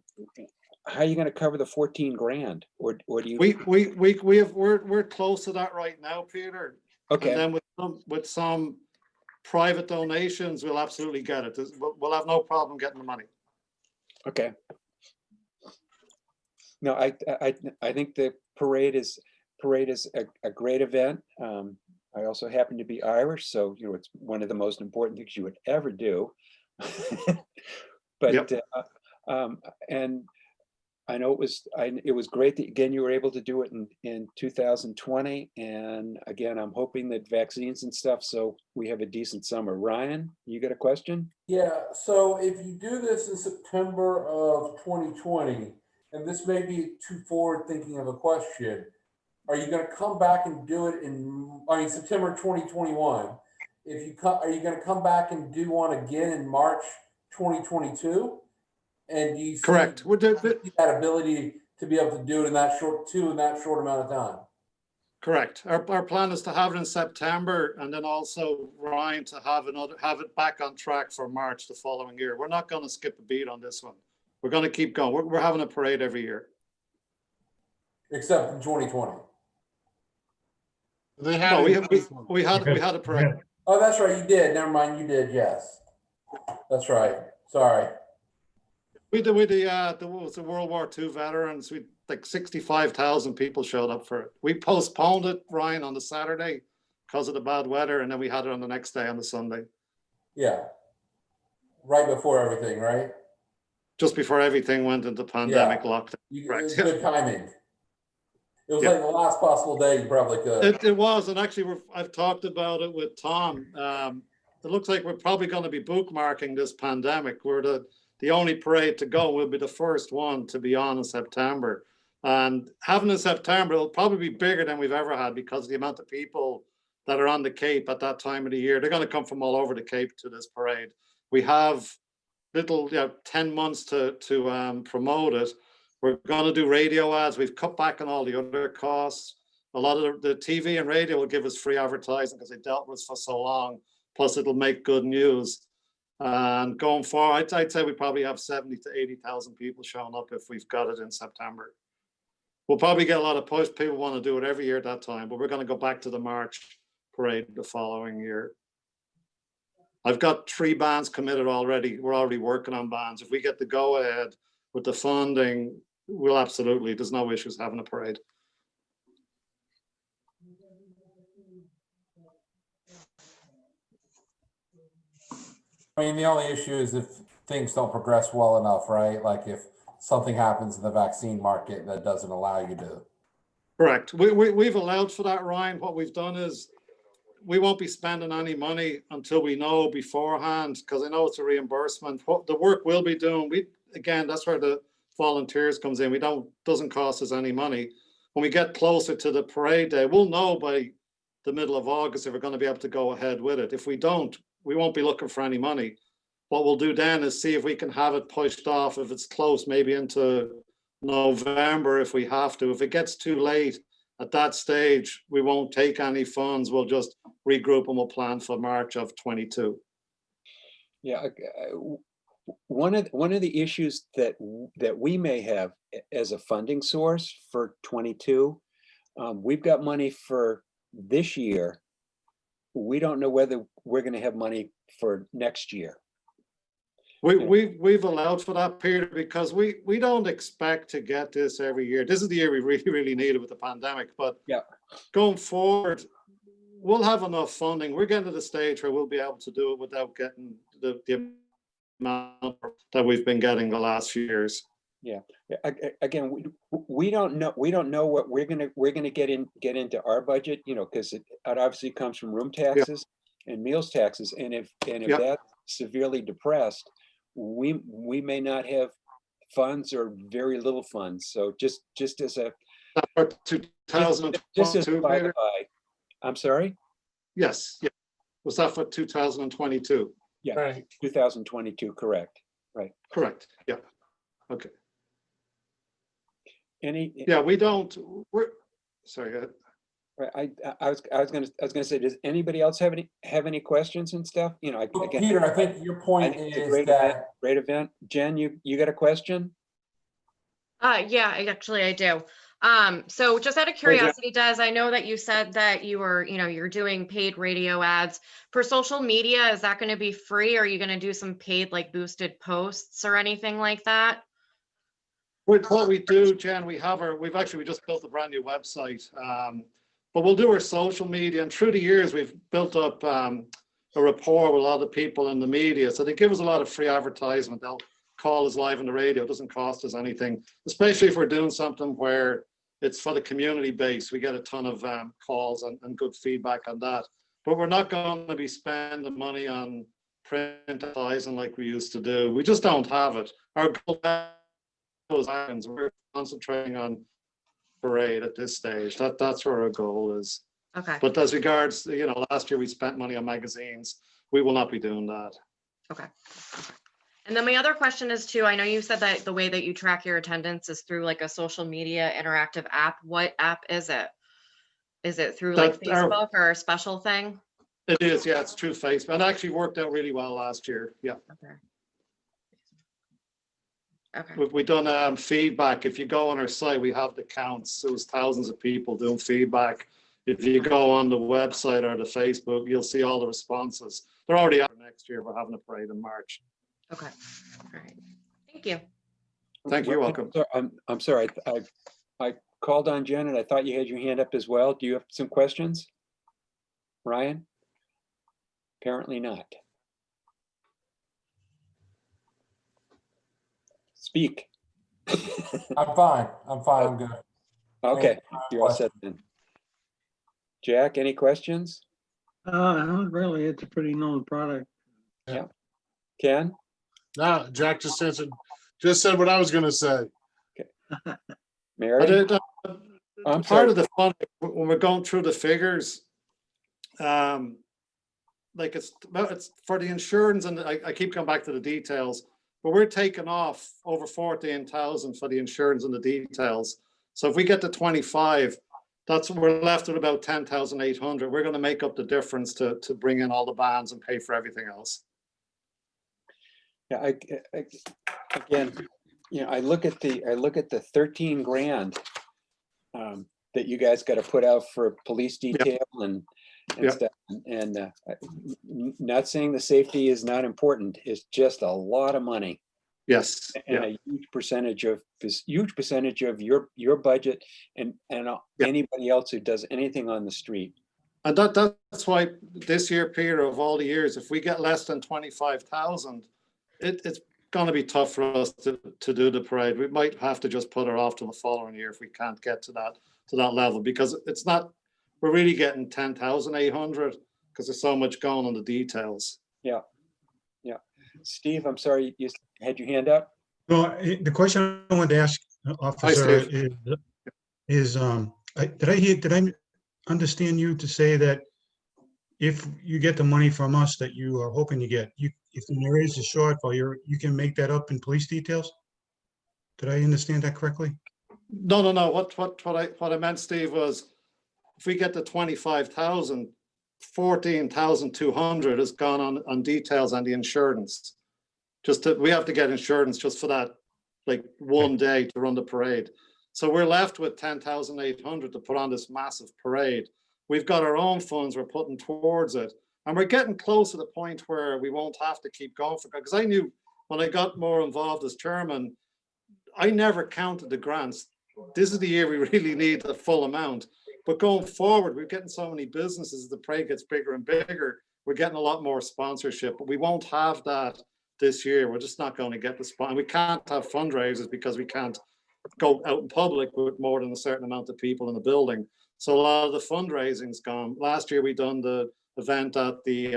are you going to cover the 14 grand, or do you?
We're close to that right now, Peter.
Okay.
And then with some private donations, we'll absolutely get it. We'll have no problem getting the money.
Okay. No, I think the parade is a great event. I also happen to be Irish, so it's one of the most important things you would ever do. But
Yep.
And I know it was great that, again, you were able to do it in 2020. And again, I'm hoping that vaccines and stuff, so we have a decent summer. Ryan, you got a question?
Yeah, so if you do this in September of 2020, and this may be too forward thinking of a question, are you going to come back and do it in, September 2021? If you come, are you going to come back and do one again in March 2022? And do you see
Correct.
that ability to be able to do it in that short amount of time?
Correct. Our plan is to have it in September, and then also, Ryan, to have it back on track for March the following year. We're not going to skip a beat on this one. We're going to keep going. We're having a parade every year.
Except in 2020.
They had
No,
it-
we had a parade.
Oh, that's right. You did. Never mind. You did. Yes. That's right. Sorry.
We did with the World War II veterans. We like 65,000 people showed up for it. We postponed it, Ryan, on the Saturday because of the bad weather, and then we had it on the next day on the Sunday.
Yeah. Right before everything, right?
Just before everything went into pandemic lockdown. Right.
It was good timing. It was
Yeah.
like the last possible day you probably could.
It was, and actually, I've talked about it with Tom. It looks like we're probably going to be bookmarking this pandemic. We're the only parade to go. We'll be the first one to be on in September. And having in September, it'll probably be bigger than we've ever had because of the amount of people that are on the Cape at that time of the year. They're going to come from all over the Cape to this parade. We have 10 months to promote it. We're going to do radio ads. We've cut back on all the other costs. A lot of the TV and radio will give us free advertising because they dealt with us for so long. Plus, it'll make good news. And going forward, I'd say we probably have 70 to 80,000 people showing up if we've got it in September. We'll probably get a lot of push. People want to do it every year at that time, but we're going to go back to the March parade the following year. I've got 3 bands committed already. We're already working on bands. If we get the go ahead with the funding, we'll absolutely, there's no issues having a parade.
I mean, the only issue is if things don't progress well enough, right? Like if something happens in the vaccine market that doesn't allow you to.
Correct. We've allowed for that, Ryan. What we've done is we won't be spending any money until we know beforehand, because I know it's a reimbursement. What the work we'll be doing, again, that's where the volunteers comes in. Doesn't cost us any money. When we get closer to the parade day, we'll know by the middle of August if we're going to be able to go ahead with it. If we don't, we won't be looking for any money. What we'll do then is see if we can have it pushed off, if it's close, maybe into November if we have to. If it gets too late at that stage, we won't take any funds. We'll just regroup and we'll plan for March of 22.
Yeah, one of the issues that we may have as a funding source for 22, we've got money for this year. We don't know whether we're going to have money for next year.
We've allowed for that period because we don't expect to get this every year. This is the year we really need it with the pandemic. But
yeah,
going forward, we'll have enough funding. We're getting to the stage where we'll be able to do it without getting the amount that we've been getting the last few years.
Yeah. Again, we don't know what we're gonna get into our budget, because it obviously comes from room taxes and meals taxes, and if that's severely depressed, we may not have funds or very little funds. So just as a
2022,
just as a by the by. I'm sorry.
Yes. Yeah. Was that for 2022?
Yeah.
Right.
2022. Correct. Right.
Correct. Yeah. Okay. We're sorry. Go ahead.
Right. I was gonna say, does anybody else have any questions and stuff? Again,
Peter, I think your point
it's a
is that
great event. Jen, you got a question?
Yeah, I do. So just out of curiosity, Des, I know that you said that you're doing paid radio ads for social media. Is that going to be free, or are you going to do some paid, like boosted posts or anything like that?
What we do, Jen, we just built a brand new website, but we'll do our social media, and through the years we've built up a rapport with a lot of people in the media, so they give us a lot of free advertisement. call us live on the radio. It doesn't cost us anything, especially if we're doing something where it's for the community base. We get a ton of calls and good feedback on that. But we're not going to be spending money on print advertising like we used to do. We just don't have it. Our goal is we're concentrating on parade at this stage. That's where our goal is.
Okay,
But as regards, last year we spent money on magazines. We will not be doing that.
okay. And then my other question is too, I know you said that the way that you track your attendance is through like a social media interactive app. What app is it? Is it through like
That's our-
Facebook or a special thing?
It is, yeah, it's true Facebook. It actually worked out really well last year. Yeah.
Okay. Okay,
We've done feedback. If you go on our site, we have the counts. There was thousands of people doing feedback. If you go on the website or the Facebook, you'll see all the responses. They're already out next year. We're having a parade in March.
okay, all right. Thank you.
Thank you. You're welcome.
I'm sorry, I called on Jen and I thought you had your hand up as well. Do you have some questions? Ryan? Apparently not. Speak.
I'm fine. I'm good.
Okay, you're all set then. Jack, any questions?
Not really, it's a pretty known product.
Ken?
No, Jack just said what I was gonna say.
Mary? I'm
Part
sorry.
of the fun, when we're going through the figures, like it's for the insurance, and I keep coming back to the details, but we're taking off over 14,000 for the insurance and the details. So if we get to 25, we're left with about 10,800. We're going to make up the difference to bring in all the bands and pay for everything else.
Yeah, again, I look at the 13 grand that you guys got to put out for police detail and
Yeah.
stuff. And not saying the safety is not important, it's just a lot of money
Yes.
and
Yeah.
a huge percentage of your budget and anybody else who does anything on the street.
And that's why this year, Peter, of all the years, if we get less than 25,000, it's going to be tough for us to do the parade. We might have to just put it off to the following year if we can't get to that level, because it's not, we're really getting 10,800 because there's so much going on the details.
Yeah. Steve, I'm sorry, you had your hand up?
No, the question I wanted to ask, Officer,
Steve.
did I understand you to say that if you get the money from us that you are hoping to get, if there is a shortfall, you can make that up in police details? Did I understand that correctly?
No. What I meant, Steve, was if we get to 25,000, 14,200 has gone on details and the insurance. We have to get insurance just for that, like one day to run the parade. So we're left with 10,800 to put on this massive parade. We've got our own funds we're putting towards it. And we're getting close to the point where we won't have to keep going for it. Because I knew when I got more involved as chairman, I never counted the grants. This is the year we really need the full amount. But going forward, we're getting so many businesses, the parade gets bigger and bigger. We're getting a lot more sponsorship, but we won't have that this year. We're just not going to get the spot. And we can't have fundraisers because we can't go out in public with more than a certain amount of people in the building. So a lot of the fundraising's gone. Last year we done the event at the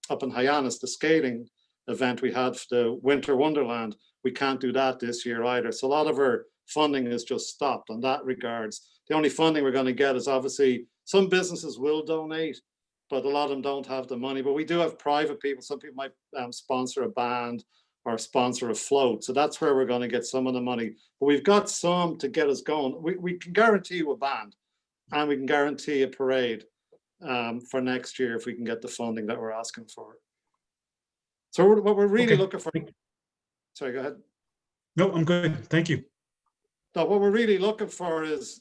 up in Hyannis, the skating event we had for the Winter Wonderland. We can't do that this year either. So a lot of our funding is just stopped on that regards. The only funding we're going to get is obviously some businesses will donate, but a lot of them don't have the money. But we do have private people. Some people might sponsor a band or sponsor a float. So that's where we're going to get some of the money. But we've got some to get us going. We can guarantee you a band and we can guarantee a parade for next year if we can get the funding that we're asking for. So what we're really looking for. Sorry, go ahead.
No, I'm good. Thank you.
No, what we're really looking for is,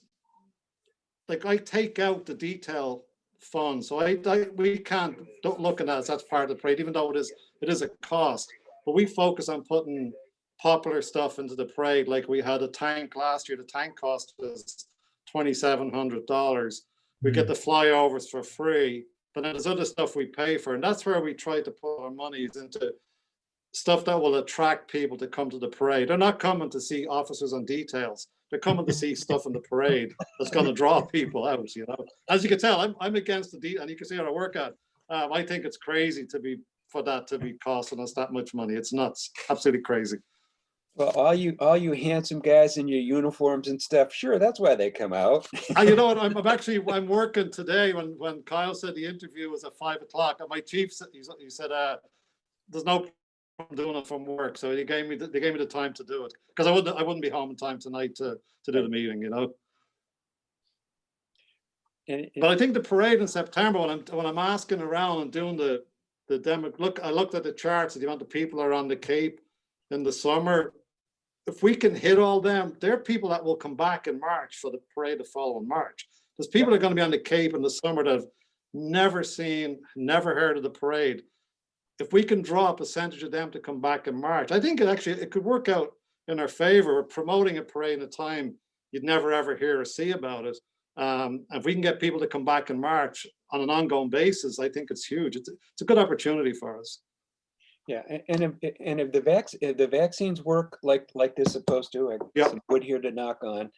like, I take out the detail fund, so we can't, don't look at that as that's part of the parade, even though it is a cost. But we focus on putting popular stuff into the parade. Like we had a tank last year. The tank cost was $2,700. We get the flyovers for free, but then there's other stuff we pay for, and that's where we try to put our money into stuff that will attract people to come to the parade. They're not coming to see officers on details. They're coming to see stuff in the parade that's going to draw people out, you know. As you can tell, I'm against and you can see how I work at. I think it's crazy for that to be costing us that much money. It's nuts, absolutely crazy.
Well, all you handsome guys in your uniforms and stuff, sure, that's why they come out.
You know what? I'm working today. When Kyle said the interview was at 5 o'clock, and my chief said, he said, "There's no problem doing it from work." So they gave me the time to do it because I wouldn't be home in time tonight to do the meeting. You know. But I think the parade in September, when I'm asking around and doing the demo, I looked at the charts of the amount of people are on the Cape in the summer. If we can hit all them, there are people that will come back in March for the parade the following March. There's people that are going to be on the Cape in the summer that have never seen, never heard of the parade. If we can draw a percentage of them to come back in March, I think it could work out in our favor. We're promoting a parade in a time you'd never ever hear or see about it. If we can get people to come back in March on an ongoing basis, I think it's huge. It's a good opportunity for us.
Yeah, and if the vaccines work like they're supposed to, I got some wood here to knock on.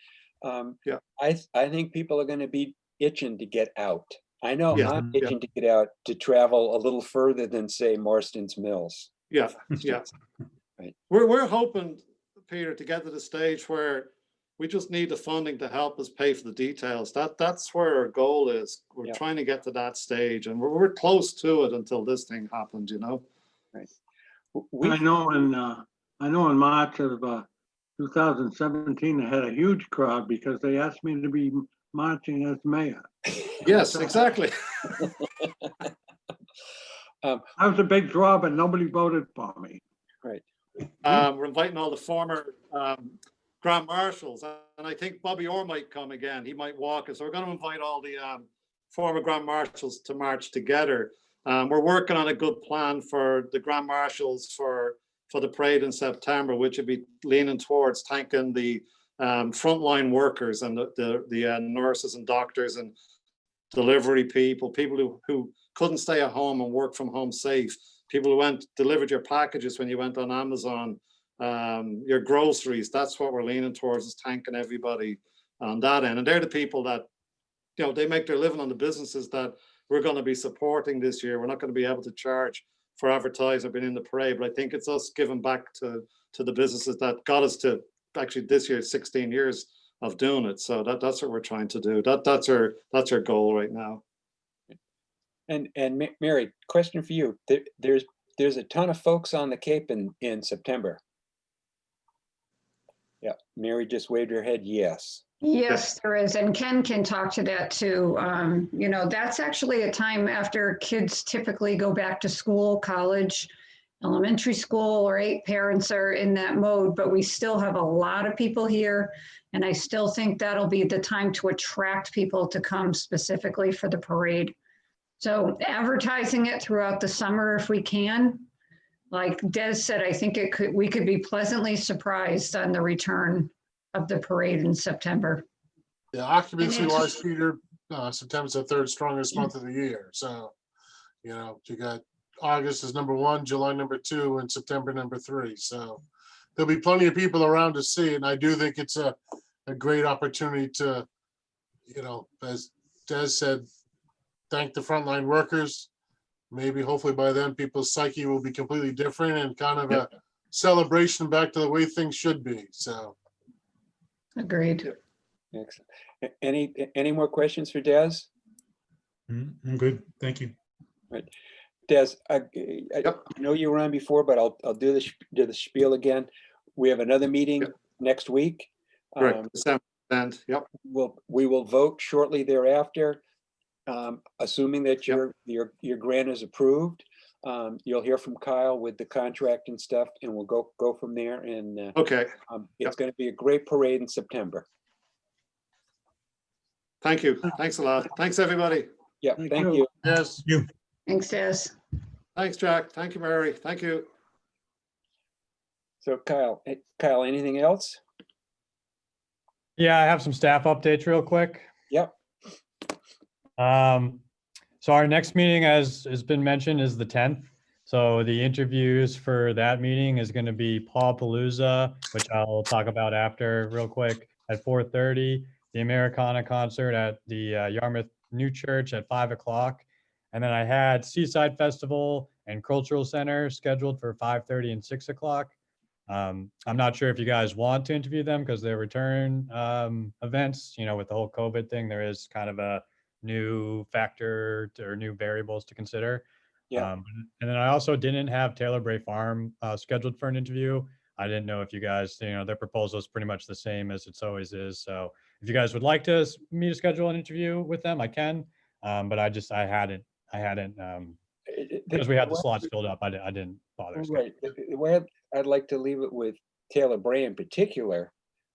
I think people are going to be itching to get out. I know I'm itching to get out to travel a little further than say Marston's Mills.
Yeah.
Right.
We're hoping, Peter, to get to the stage where we just need the funding to help us pay for the details. That's where our goal is. We're trying to get to that stage, and we're close to it until this thing happens, you know.
Right.
I know in March of 2017, I had a huge crowd because they asked me to be marching as mayor.
Yes, exactly.
I was a big draw, but nobody voted for me.
Right.
We're inviting all the former Grand Marshals, and I think Bobby Orr might come again. He might walk us. So we're going to invite all the former Grand Marshals to march together. We're working on a good plan for the Grand Marshals for the parade in September, which would be leaning towards thanking the frontline workers and the nurses and doctors and delivery people who couldn't stay at home and work from home safe, people who delivered your packages when you went on Amazon, your groceries. That's what we're leaning towards, is thanking everybody on that end. And they're the people that, you know, they make their living on the businesses that we're going to be supporting this year. We're not going to be able to charge for advertising being in the parade, but I think it's us giving back to the businesses that got us to actually this year 16 years of doing it. So that's what we're trying to do. That's our goal right now.
And Mary, question for you. There's a ton of folks on the Cape in September. Yeah, Mary just waved her head yes.
Yes, there is. And Ken can talk to that too. You know, that's actually a time after kids typically go back to school, college, elementary school, right? Parents are in that mode, but we still have a lot of people here. And I still think that'll be the time to attract people to come specifically for the parade. So advertising it throughout the summer if we can. Like Des said, I think we could be pleasantly surprised on the return of the parade in September.
Yeah, occupancy wise, Peter, September's the third strongest month of the year. So, you know, you got August is number 1, July number 2, and September number 3. So there'll be plenty of people around to see it. And I do think it's a great opportunity to, you know, as Des said, thank the frontline workers. Maybe hopefully by then people's psyche will be completely different and kind of a celebration back to the way things should be. So.
Agreed.
Excellent. Any more questions for Des?
I'm good. Thank you.
Right. Des, I know you were on before, but I'll do the spiel again. We have another meeting next week.
Correct. December 10th. Yep.
We will vote shortly thereafter, assuming that your grant is approved. You'll hear from Kyle with the contract and stuff, and we'll go from there. And
okay,
it's going to be a great parade in September.
Thank you. Thanks a lot. Thanks, everybody.
Yeah, thank you.
Yes.
Thanks, Des.
Thanks, Jack. Thank you, Mary. Thank you.
So Kyle, anything else?
Yeah, I have some staff updates real quick.
Yep.
So our next meeting, as has been mentioned, is the 10th. So the interviews for that meeting is going to be Paul Palooza, which I'll talk about after real quick at 4:30, the Americana concert at the Yarmouth New Church at 5 o'clock. And then I had Seaside Festival and Cultural Center scheduled for 5:30 and 6 o'clock. I'm not sure if you guys want to interview them because they're return events, with the whole COVID thing, there is kind of a new factor or new variables to consider.
Yeah.
And then I also didn't have Taylor Bray Farm scheduled for an interview. I didn't know if you guys, their proposal is pretty much the same as it's always is. So if you guys would like me to schedule an interview with them, I can. But I hadn't, because we had the slots filled up, I didn't bother.
Right. The way I'd like to leave it with Taylor Bray in particular,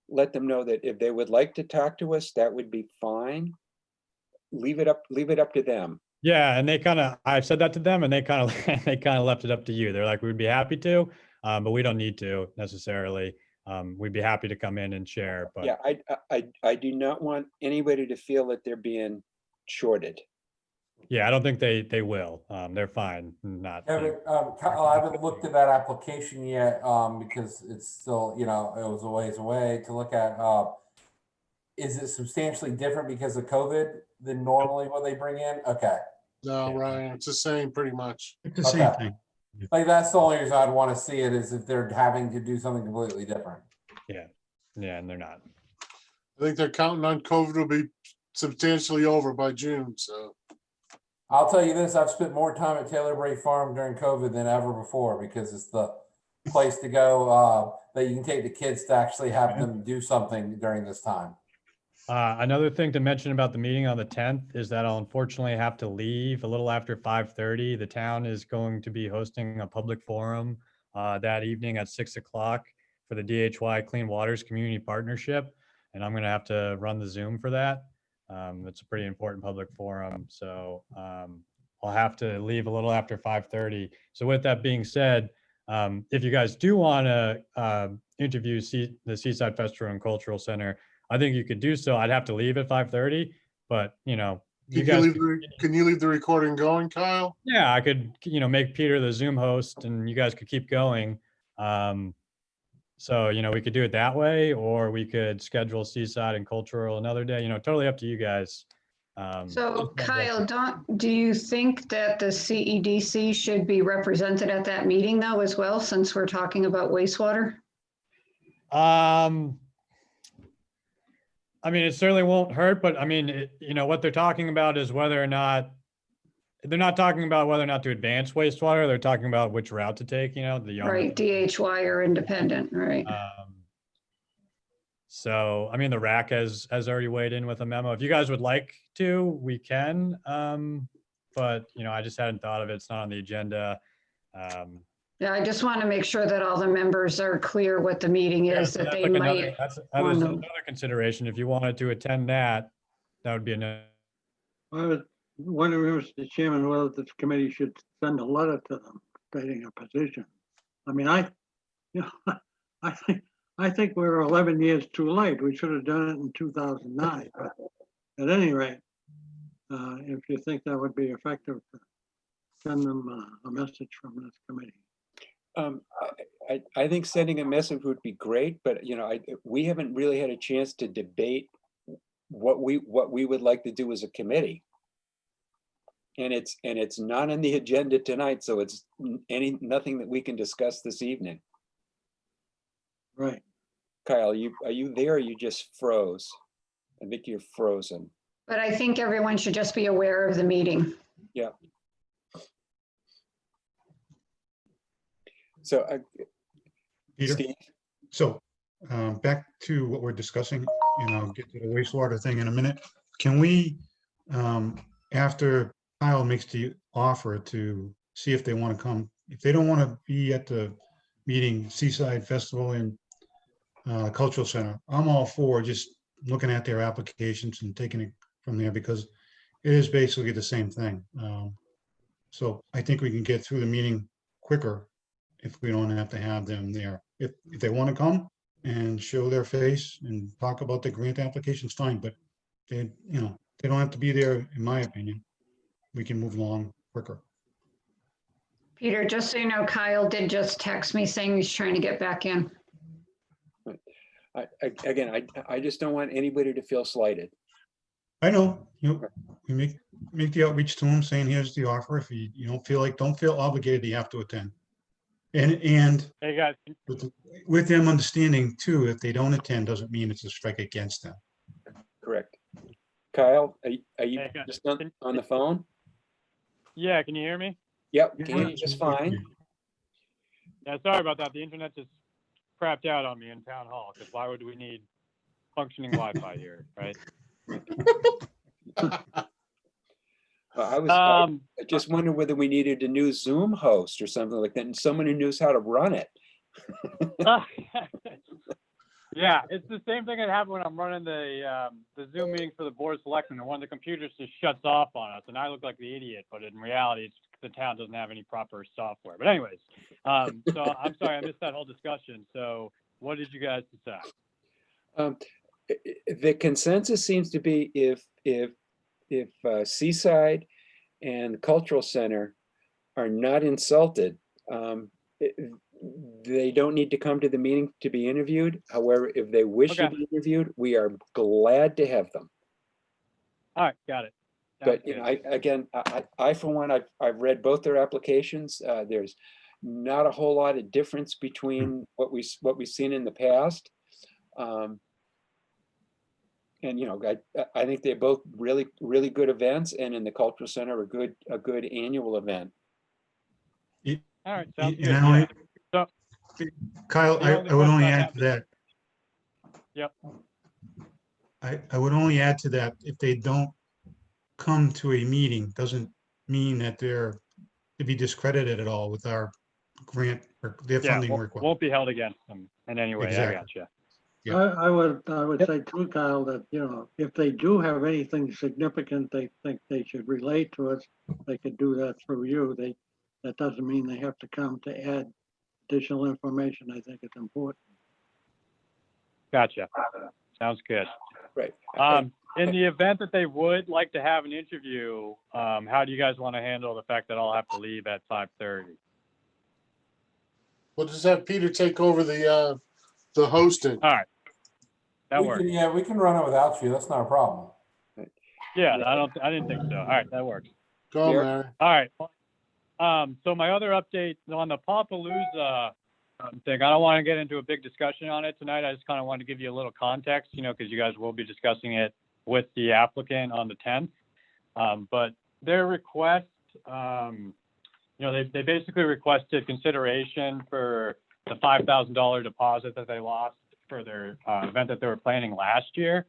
let them know that if they would like to talk to us, that would be fine. Leave it up to them.
Yeah, and I've said that to them, and they kind of left it up to you. They're like, we'd be happy to, but we don't need to necessarily. We'd be happy to come in and share. But
Yeah, I do not want anybody to feel that they're being shorted.
yeah, I don't think they will. They're fine. Not.
Yeah, but, Kyle, I haven't looked at that application yet, because it's still, it was a ways away to look at. Is it substantially different because of COVID than normally what they bring in? Okay.
No, Ryan, it's the same pretty much.
It's the same
Okay.
thing.
Like, that's the only reason I'd want to see it, is if they're having to do something completely different.
Yeah, and they're not.
I think they're counting on COVID will be substantially over by June, so.
I'll tell you this, I've spent more time at Taylor Bray Farm during COVID than ever before, because it's the place to go, that you can take the kids to actually have them do something during this time.
Another thing to mention about the meeting on the 10th is that I'll unfortunately have to leave a little after 5:30. The town is going to be hosting a public forum that evening at 6 o'clock for the DHY Clean Waters Community Partnership, and I'm going to have to run the Zoom for that. It's a pretty important public forum, so I'll have to leave a little after 5:30. So with that being said, if you guys do want to interview the Seaside Festival and Cultural Center, I think you could do so. I'd have to leave at 5:30, but you guys.
Can you leave the recording going, Kyle?
Yeah, I could, make Peter the Zoom host, and you guys could keep going. So we could do it that way, or we could schedule Seaside and Cultural another day. Totally up to you guys.
So Kyle, do you think that the CEDC should be represented at that meeting though as well, since we're talking about wastewater?
I mean, it certainly won't hurt, but I mean, what they're talking about is they're not talking about whether or not to advance wastewater. They're talking about which route to take,
Right, DHY or independent, right?
So, I mean, the RAC has already weighed in with a memo. If you guys would like to, we can. But, I just hadn't thought of it. It's not on the agenda.
Yeah, I just want to make sure that all the members are clear what the meeting
Yeah,
is,
so
that
that's
they
like
might.
that's
wanna-
another consideration. If you wanted to attend that, that would be enough.
I was wondering, Mr. Chairman, whether this committee should send a letter to them stating a position. I mean, I think we're 11 years too late. We should have done it in 2009. But at any rate, if you think that would be effective, send them a message from this committee.
I think sending a message would be great, but we haven't really had a chance to debate what we would like to do as a committee. And it's not on the agenda tonight, so it's nothing that we can discuss this evening.
Right.
Kyle, are you there or you just froze? I think you're frozen.
But I think everyone should just be aware of the meeting.
Yeah. So,
Peter?
Steve,
So back to what we're discussing, get to the wastewater thing in a minute. Can we, after Kyle makes the offer to see if they want to come, if they don't want to be at the meeting, Seaside Festival and Cultural Center, I'm all for just looking at their applications and taking it from there, because it is basically the same thing. So I think we can get through the meeting quicker if we don't have to have them there. If they want to come and show their face and talk about the grant applications, fine, but they don't have to be there, in my opinion. We can move along quicker.
Peter, just so you know, Kyle did just text me saying he's trying to get back in.
Again, I just don't want anybody to feel slighted.
I know, you make the outreach to them saying, here's the offer. If you don't feel obligated, you have to attend. And
Hey, guys,
with them understanding too, if they don't attend, doesn't mean it's a strike against them.
Correct. Kyle, are you
Hey, guys,
just on the phone?
yeah, can you hear me?
Yep, can hear you just fine.
Yeah, sorry about that. The internet just crapped out on me in town hall, because why would we need functioning Wi-Fi here, right?
I just wondered whether we needed a new Zoom host or something like that, and someone who knows how to run it.
Yeah, it's the same thing that happened when I'm running the Zoom meeting for the board of selectmen, and one of the computers just shuts off on us, and I look like the idiot, but in reality, it's the town doesn't have any proper software. But anyways, so I'm sorry, I missed that whole discussion. So what did you guys decide?
The consensus seems to be if Seaside and the Cultural Center are not insulted, they don't need to come to the meeting to be interviewed. However, if they wish to
Okay.
be interviewed, we are glad to have them.
All right, got it. Sounds
But you know,
good.
I for one, I've read both their applications. There's not a whole lot of difference between what we've seen in the past. And you know, I think they're both really good events, and in the Cultural Center, a good annual event.
All right, sounds good.
And I only,
So
Kyle,
the
I
only
would
question
only
I
add
have
to that.
Yep.
I would only add to that, if they don't come to a meeting, doesn't mean that they're to be discredited at all with our grant or their
yeah,
funding request.
won't be held against them in any way.
Exactly.
I got you.
Yeah.
I would say too, Kyle, that, you know, if they do have anything significant they think they should relate to us, they could do that through you. That doesn't mean they have to come to add additional information. I think it's important.
Gotcha. Sounds good.
Right.
In the event that they would like to have an interview, how do you guys want to handle the fact that I'll have to leave at 5:30?
We'll just have Peter take over the hosting.
All right. That works.
We can run it without you. That's not a problem.
Yeah, I didn't think so. All right, that works.
Go,
Here.
Mary.
All right. So my other update on the Papalooza thing, I don't want to get into a big discussion on it tonight. I just kind of want to give you a little context, you know, because you guys will be discussing it with the applicant on the 10th. But their request, you know, they basically requested consideration for the $5,000 deposit that they lost for their event that they were planning last year.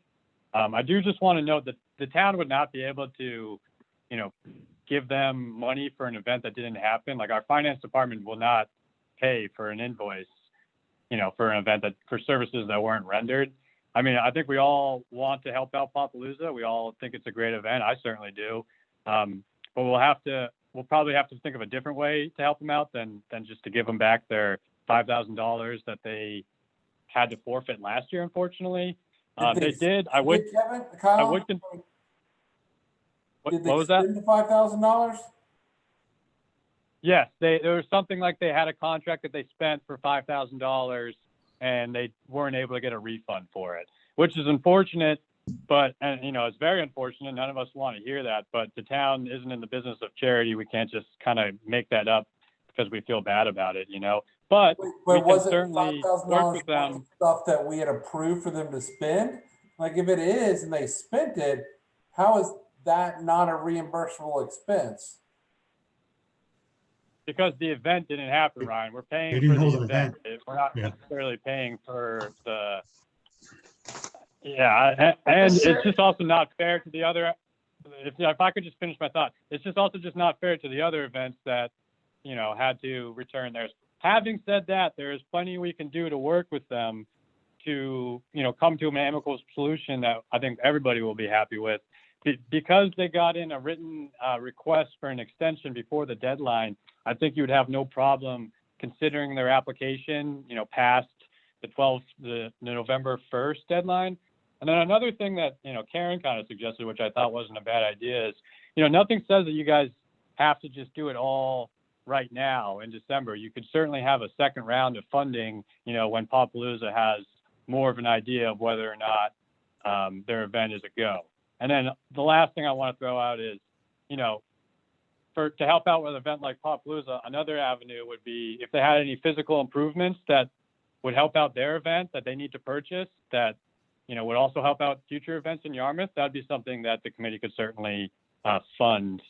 I do just want to note that the town would not be able to, you know, give them money for an event that didn't happen. Like, our finance department will not pay for an invoice, you know, for an event for services that weren't rendered. I mean, I think we all want to help out Papalooza. We all think it's a great event. I certainly do. But we'll probably have to think of a different way to help them out than just to give them back their $5,000 that they had to forfeit last year, unfortunately. They did. I would.
Kevin, Kyle,
I would. What was that?
The $5,000?
Yes, there was something like they had a contract that they spent for $5,000 and they weren't able to get a refund for it, which is unfortunate. But, and you know, it's very unfortunate. None of us want to hear that, but the town isn't in the business of charity. We can't just kind of make that up because we feel bad about it, you know. But we can certainly work with them.
Stuff that we had approved for them to spend? Like, if it is and they spent it, how is that not a reimbursable expense?
Because the event didn't happen, Ryan. We're paying
They
for
didn't
the
hold an
event. We're not necessarily paying for the. Yeah, and it's just also not fair to the other. If I could just finish my thought, it's just also just not fair to the other events that, you know, had to return theirs. Having said that, there is plenty we can do to work with them to, you know, come to an amicable solution that I think everybody will be happy with. Because they got in a written request for an extension before the deadline, I think you would have no problem considering their application, you know, past the November 1st deadline. And then another thing that, you know, Karen kind of suggested, which I thought wasn't a bad idea, is, you know, nothing says that you guys have to just do it all right now in December. You could certainly have a second round of funding, when Popalooza has more of an idea of whether or not their event is a go. And then the last thing I want to throw out is, to help out with an event like Popalooza, another avenue would be if they had any physical improvements that would help out their event that they need to purchase that, would also help out future events in Yarmouth. That'd be something that the committee could certainly fund,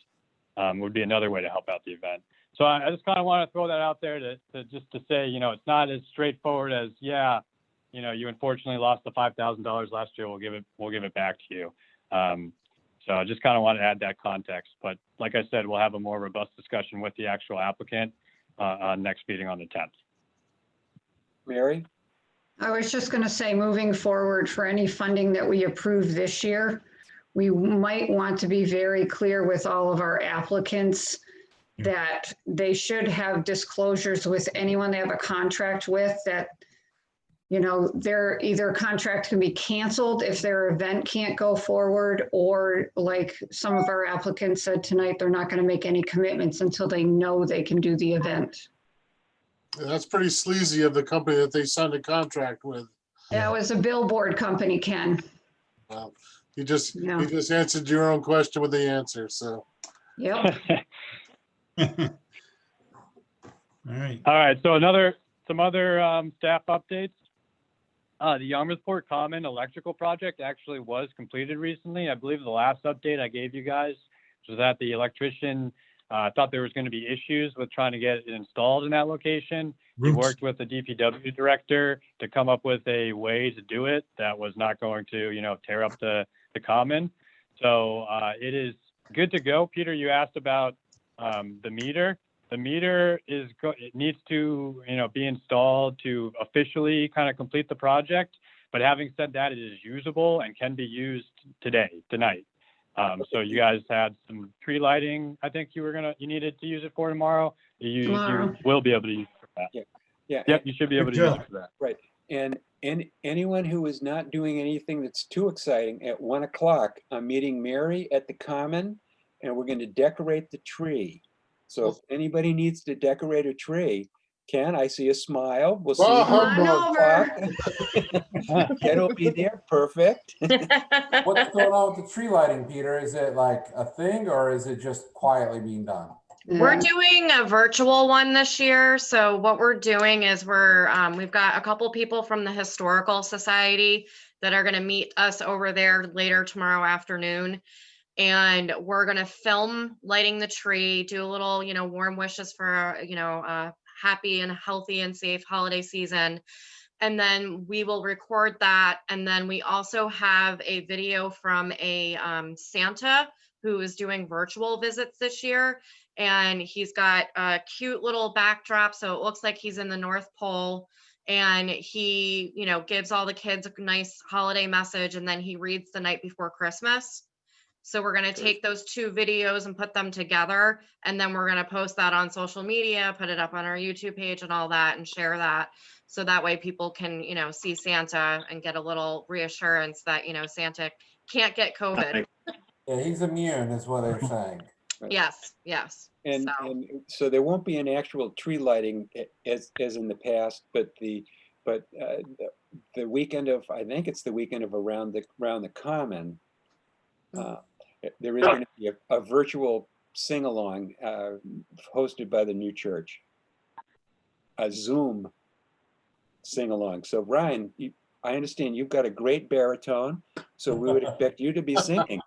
would be another way to help out the event. So I just kind of want to throw that out there to say, it's not as straightforward as, you unfortunately lost the $5,000 last year. We'll give it back to you. So I just kind of want to add that context. But like I said, we'll have a more robust discussion with the actual applicant on next meeting on the 10th.
Mary?
I was just going to say, moving forward for any funding that we approve this year, we might want to be very clear with all of our applicants that they should have disclosures with anyone they have a contract with that, their either contract can be canceled if their event can't go forward, or like some of our applicants said tonight, they're not going to make any commitments until they know they can do the event.
That's pretty sleazy of the company that they signed a contract with.
That was a billboard company, Ken.
Well, you just
Yeah.
answered your own question with the answer, so.
Yep.
All right.
All right. So some other staff updates. The Yarmouthport Common electrical project actually was completed recently. I believe the last update I gave you guys was that the electrician thought there was going to be issues with trying to get it installed in that location. He
Roots.
worked with the DPW director to come up with a way to do it that was not going to, tear up the common. So it is good to go. Peter, you asked about the meter. The meter it needs to, be installed to officially kind of complete the project. But having said that, it is usable and can be used tonight. So you guys had some tree lighting. I think you needed to use it for tomorrow. You will be able to use it for that.
Yeah.
Yep, you should be able to use it for that.
Right. And anyone who is not doing anything that's too exciting, at 1 o'clock, I'm meeting Mary at the Common, and we're going to decorate the tree. So if anybody needs to decorate a tree, Ken, I see a smile. We'll see you
Oh,
at 1 o'clock. Ken will be there. Perfect.
What's going on with the tree lighting, Peter? Is it like a thing, or is it just quietly being done?
We're doing a virtual one this year. So what we're doing is we've got a couple people from the Historical Society that are going to meet us over there later tomorrow afternoon. And we're going to film lighting the tree, do a little, warm wishes for, a happy and healthy and safe holiday season. And then we will record that. And then we also have a video from a Santa who is doing virtual visits this year. And he's got a cute little backdrop. So it looks like he's in the North Pole. And he, gives all the kids a nice holiday message. And then he reads the night before Christmas. So we're going to take those two videos and put them together. And then we're going to post that on social media, put it up on our YouTube page and all that, and share that. So that way people can, see Santa and get a little reassurance that, Santa can't get COVID.
Yeah, he's immune is what they're saying.
Yes.
And so there won't be an actual tree lighting as in the past, but the weekend of, I think it's the weekend of around the Common, there is going to be a virtual sing-along hosted by the new church, a Zoom sing-along. So Ryan, I understand you've got a great baritone, so we would expect you to be singing.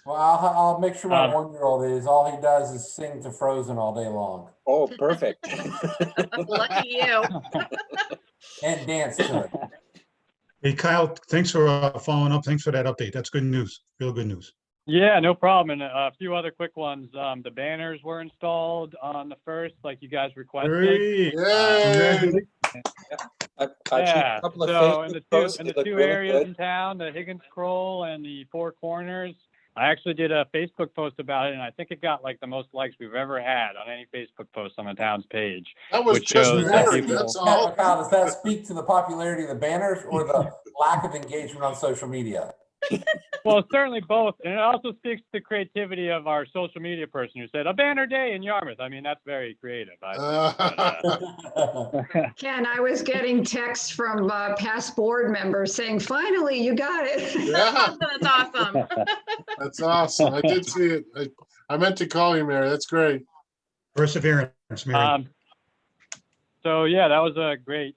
Well, I'll make sure my 1-year-old is. All he does is sing to Frozen all day long.
Oh, perfect.
Lucky you.
And dance to it.
Hey, Kyle, thanks for following up. Thanks for that update. That's good news. Real good news.
Yeah, no problem. And a few other quick ones. The banners were installed on the 1st, like you guys requested.
Great.
Yay!
I've seen
Yeah,
a couple of
so in
Facebook
the
posts
two,
that look
two
really
areas
good.
in town, the Higgins Scroll and the Four Corners, I actually did a Facebook post about it, and I think it got like the most likes we've ever had on any Facebook post on the town's page.
That was
Which
just
shows
that
Mary,
people-
that's
Yeah,
all.
Kyle, does that speak to the popularity of the banners or the lack of engagement on social media?
Well, certainly both. And it also speaks to the creativity of our social media person who said a banner day in Yarmouth. I mean, that's very creative.
Ken, I was getting texts from past board members saying, finally, you got it.
Yeah,
That's awesome.
that's awesome. I did see it. I meant to call you, Mary. That's great.
Perseverance, Mary.
So yeah, that was a great,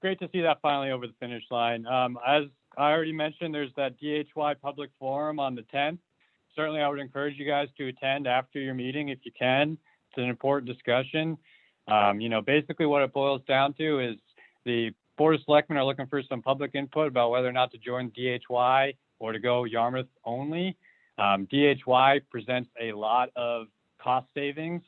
great to see that finally over the finish line. As I already mentioned, there's that DHY public forum on the 10th. Certainly, I would encourage you guys to attend after your meeting if you can. It's an important discussion. Basically what it boils down to is the Board of Selectmen are looking for some public input about whether or not to join DHY or to go Yarmouth only. DHY presents a lot of cost savings.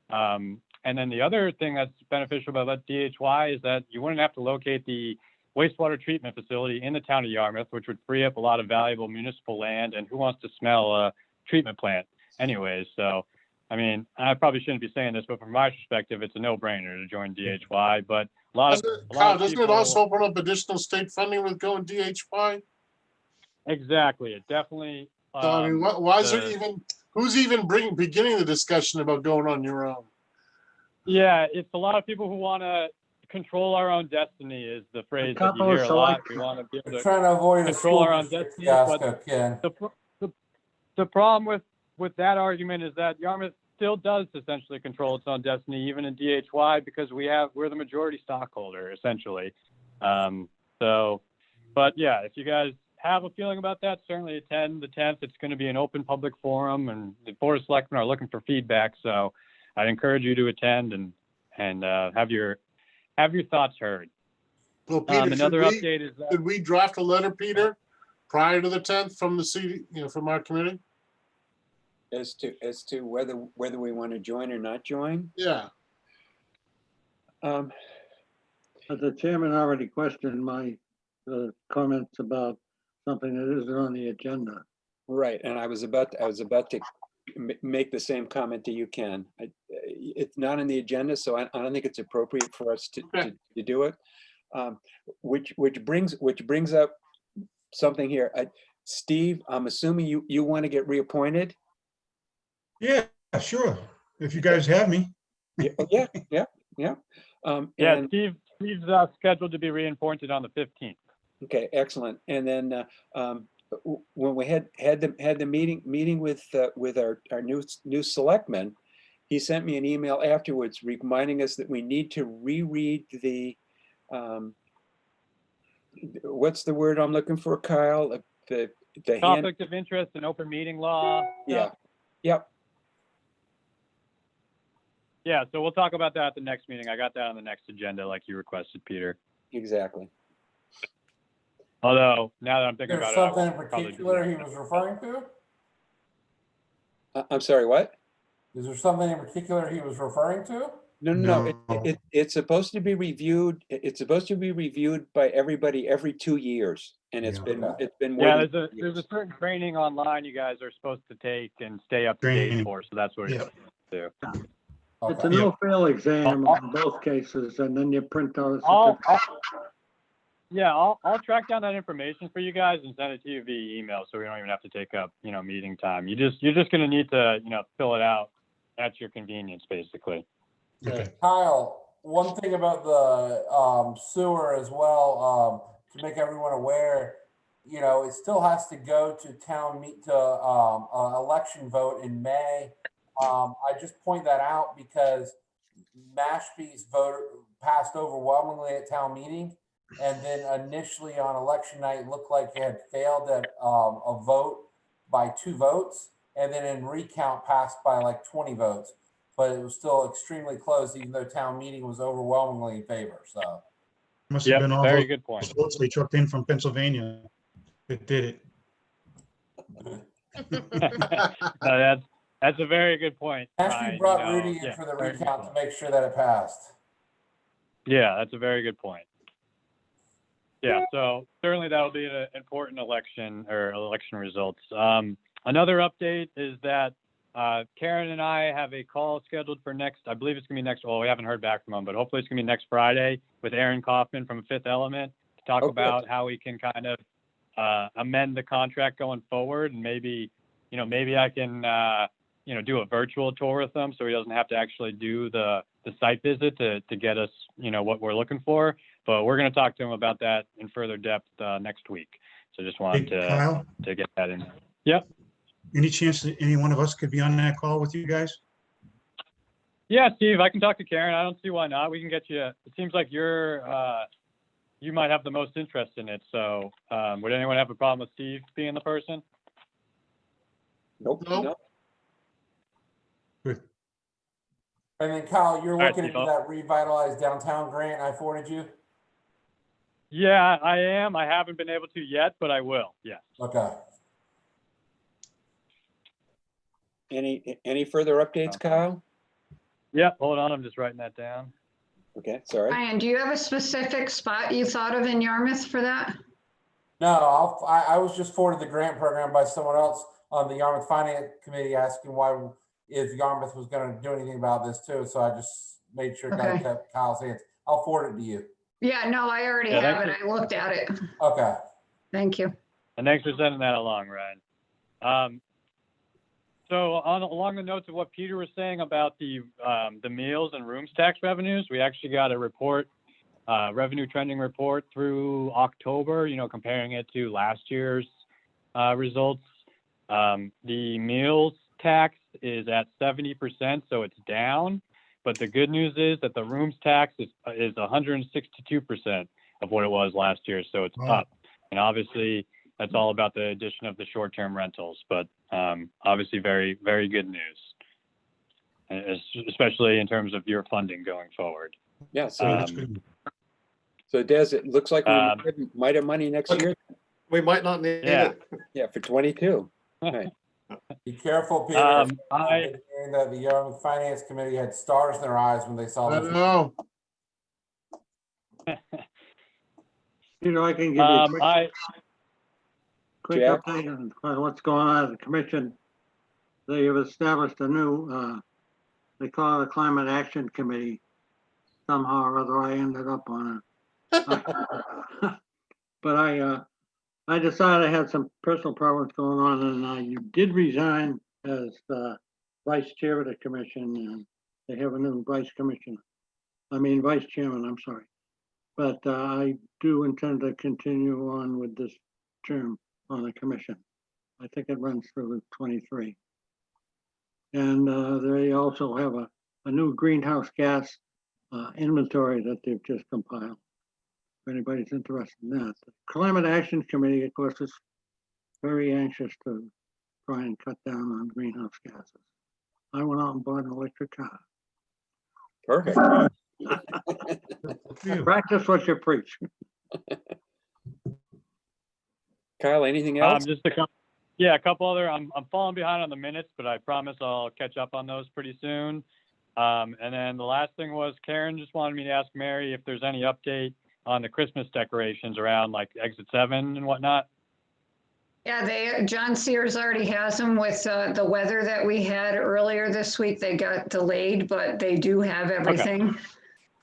And then the other thing that's beneficial about DHY is that you wouldn't have to locate the wastewater treatment facility in the town of Yarmouth, which would free up a lot of valuable municipal land. And who wants to smell a treatment plant anyways? So, I mean, I probably shouldn't be saying this, but from my perspective, it's a no-brainer to join DHY. But a lot of
Doesn't it
people,
also open up additional state funding with going DHY?
exactly, it definitely.
So, I mean, why is there
the-
even, who's even beginning the discussion about going on your own?
Yeah, it's a lot of people who want to control our own destiny is the phrase that you
couple
hear
of
a lot.
select-
We want to be able
We're
to
trying to avoid a
control
school
our own
district
destiny,
fiasco, Ken.
the problem with that argument is that Yarmouth still does essentially control its own destiny, even in DHY, because we're the majority stockholder essentially. But yeah, if you guys have a feeling about that, certainly attend the 10th. It's going to be an open public forum, and the Board of Selectmen are looking for feedback. So I'd encourage you to attend and have your thoughts heard.
Well, Peter,
Another update is that
did we draft a letter, Peter, prior to the 10th from the CD, from our committee?
As to whether we want to join or not join.
Yeah.
Um,
But the chairman already questioned my comments about something that isn't on the agenda.
Right, and I was about to make the same comment to you, Ken. It's not on the agenda, so I don't think it's appropriate for us to do it. Which brings up something here. Steve, I'm assuming you want to get reappointed?
Yeah, sure. If you guys have me.
Yeah.
yeah,
And-
Steve's scheduled to be reappointed on the 15th.
Okay, excellent. And then when we had the meeting with our new selectman, he sent me an email afterwards reminding us that we need to reread the what's the word I'm looking for, Kyle? The
Conflict of interest and open meeting law.
Yeah. Yep.
Yeah, so we'll talk about that at the next meeting. I got that on the next agenda like you requested, Peter.
Exactly.
Although, now that I'm thinking
There's
about it.
something in
I should probably do
particular
that.
he was referring to?
I'm sorry, what?
Is there something in particular he was referring to?
No.
No.
It's supposed to be reviewed. It's supposed to be reviewed by everybody every 2 years, and it's
Yeah.
been more.
Yeah,
than
there's
2 years.
a certain training online you guys are supposed to take and stay up to date
Training.
for, so that's what
Yeah.
it's do.
It's a
Okay.
no-fail exam in both cases, and then you print out a
I'll
certificate.
I'll track down that information for you guys and send it to you via email, so we don't even have to take up, meeting time. You're just gonna need to, fill it out at your convenience, basically.
Okay.
Kyle, one thing about the sewer as well, to make everyone aware, it still has to go to election vote in May. I just point that out because Mashpee's vote passed overwhelmingly at town meeting. And then initially on election night, it looked like it had failed at a vote by 2 votes. And then in recount passed by like 20 votes. But it was still extremely close, even though town meeting was overwhelmingly in favor. So
Must
Yep,
have been all
very
those
good point.
votes they trucked in from Pennsylvania that did it.
That's a very good point.
Mashpee
Ryan,
brought Rudy in
yeah,
for the
very good
recount
point.
to make sure that it passed.
Yeah, that's a very good point. Yeah, so certainly that'll be an important election results. Another update is that Karen and I have a call scheduled for I believe it's gonna be well, we haven't heard back from him, but hopefully it's gonna be next Friday with Aaron Kaufman from Fifth Element to talk
Oh, good.
about how we can kind of amend the contract going forward, and maybe I can do a virtual tour with him, so he doesn't have to actually do the site visit to get us what we're looking for. But we're going to talk to him about that in further depth next week. So just wanted
Hey, Kyle,
to get that in. Yep.
any chance that any one of us could be on that call with you guys?
Yeah, Steve, I can talk to Karen. I don't see why not. We can get you. It seems like you might have the most interest in it. So would anyone have a problem with Steve being the person?
Nope.
Nope.
No.
Good.
And then Kyle, you're
right,
looking
Steve,
into that revitalized downtown grant I forwarded you?
Yeah, I am. I haven't been able to yet, but I will. Yes.
Okay.
Any further updates, Kyle?
Yep. Hold on. I'm just writing that down.
Okay, sorry.
Ryan, do you have a specific spot you thought of in Yarmouth for that?
No, I was just forwarded the grant program by someone else on the Yarmouth Finance Committee asking why, if Yarmouth was gonna do anything about this too, so I just made sure it got
Okay.
kept Kyle's hands. I'll forward it to you.
Yeah, no, I already
Yeah,
have
thank
it. I looked at it.
Okay.
Thank you.
And thanks for sending that along, Ryan. So along the notes of what Peter was saying about the meals and rooms tax revenues, we actually got a report, revenue trending report through October, comparing it to last year's results. The meals tax is at 70%, so it's down. But the good news is that the rooms tax is 162% of what it was last year, so it's
Wow.
up. And obviously, that's all about the addition of the short-term rentals, but obviously very, very good news, especially in terms of your funding going forward.
Yeah, so,
That's good.
so Des, it looks like we
Um,
might have money next
Okay.
year.
We might not need
Yeah.
it.
Yeah, for 22. Right.
Be careful, Peter.
I-
I've been hearing that the Yarmouth Finance Committee had stars in their eyes when they saw
I
this.
don't know.
Peter, I can give you a quick
Jack?
update on what's going on at the commission. They have established a new, they call it a Climate Action Committee. Somehow or other, I ended up on it. But I decided I had some personal problems going on, and I did resign as vice chair of the commission, and they have a new vice chairman, I'm sorry. But I do intend to continue on with this term on the commission. I think it runs through 23. And they also have a new greenhouse gas inventory that they've just compiled. If anybody's interested in that. The Climate Action Committee, of course, is very anxious to try and cut down on greenhouse gases. I went out and bought an electric car.
Perfect.
Phew.
Practice what you preach.
Kyle, anything else?
Just a couple other. I'm falling behind on the minutes, but I promise I'll catch up on those pretty soon. And then the last thing was Karen just wanted me to ask Mary if there's any update on the Christmas decorations around like Exit 7 and whatnot.
Yeah, John Sears already has them with the weather that we had earlier this week. They got delayed, but they do have everything.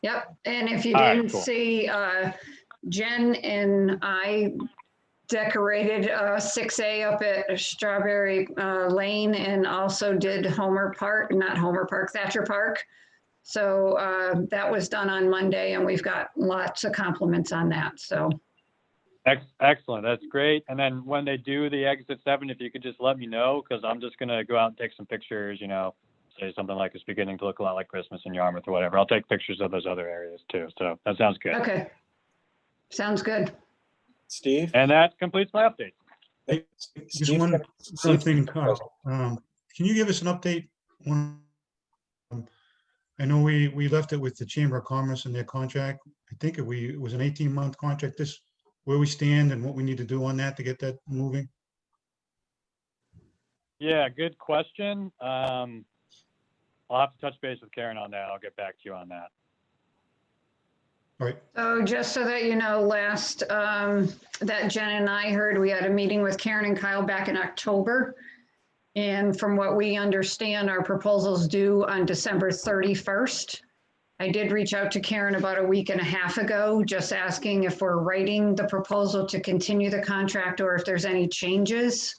Yep. And if you
All right,
didn't
cool.
see, Jen and I decorated 6A up at Strawberry Lane and also did Thatcher Park. So that was done on Monday and we've got lots of compliments on that. So.
Excellent. That's great. And then when they do the Exit 7, if you could just let me know, because I'm just going to go out and take some pictures, say something like it's beginning to look a lot like Christmas in Yarmouth or whatever. I'll take pictures of those other areas too. So that sounds good.
Okay. Sounds good.
Steve?
And that completes my update.
Just
Steve's
one
got-
other
Steve's
thing,
got a question.
Carl. Can you give us an update on, I know we left it with the Chamber of Commerce and their contract. I think it was an 18-month contract. Where we stand and what we need to do on that to get that moving?
Yeah, good question. I'll have to touch base with Karen on that. I'll get back to you on that.
All right,
So just so that you know, last that Jen and I heard, we had a meeting with Karen and Kyle back in October. And from what we understand, our proposals due on December 31st. I did reach out to Karen about a week and a half ago, just asking if we're writing the proposal to continue the contract or if there's any changes.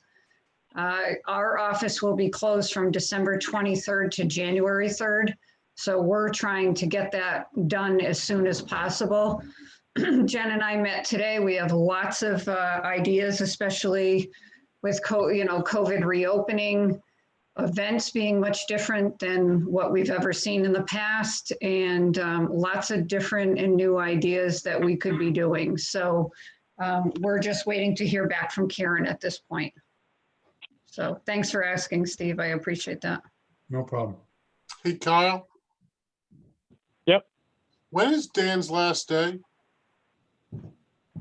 Our office will be closed from December 23rd to January 3rd. So we're trying to get that done as soon as possible. Jen and I met today. We have lots of ideas, especially with COVID reopening, events being much different than what we've ever seen in the past, and lots of different and new ideas that we could be doing. So we're just waiting to hear back from Karen at this point. So thanks for asking, Steve. I appreciate that.
No problem.
Hey, Kyle.
Yep.
When is Dan's last day?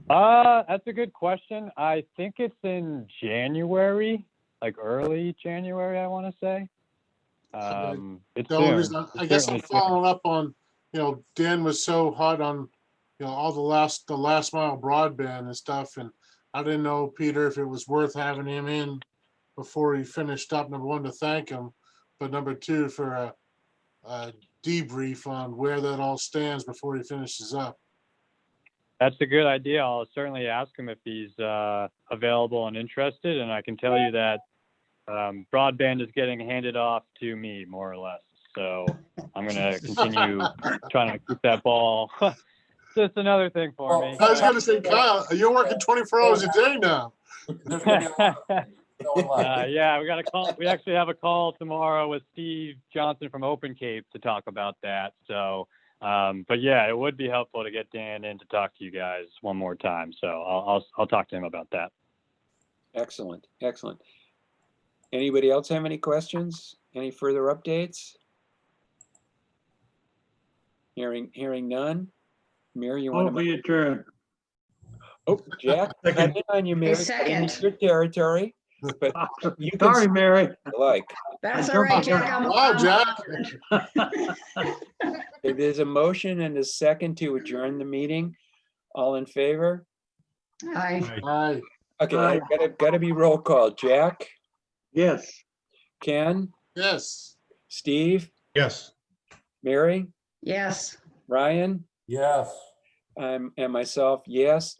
That's a good question. I think it's in January, like early January, I want to say. It's
The only
soon.
reason, I
It's
guess I'm
certainly soon.
following up on, Dan was so hot on, all the last mile broadband and stuff. And I didn't know, Peter, if it was worth having him in before he finished up, number one, to thank him, but number two, for a debrief on where that all stands before he finishes up.
That's a good idea. I'll certainly ask him if he's available and interested. And I can tell you that broadband is getting handed off to me, more or less. So I'm going to continue trying to keep that ball. Just another thing for me.
I was going to say, Kyle, you're working 24 hours a day now.
There's gonna be a lot of going left.
Yeah, we got a call. We actually have a call tomorrow with Steve Johnson from Open Cape to talk about that. So, but yeah, it would be helpful to get Dan in to talk to you guys one more time. So I'll talk to him about that.
Excellent, excellent. Anybody else have any questions? Any further updates? Hearing none. Mary, you want to?
We adjourn.
Oh, Jack, cut in on you, Mary.
second.
It's your territory, but you can
Sorry, Mary.
like.
That's all right, Jack.
Wow, Jack.
There's a motion and a second to adjourn the meeting. All in favor?
Aye.
Aye.
Okay,
Aye.
gotta be roll call. Jack,
Yes.
Ken,
Yes.
Steve,
Yes.
Mary,
Yes.
Ryan,
Yes.
and myself, yes.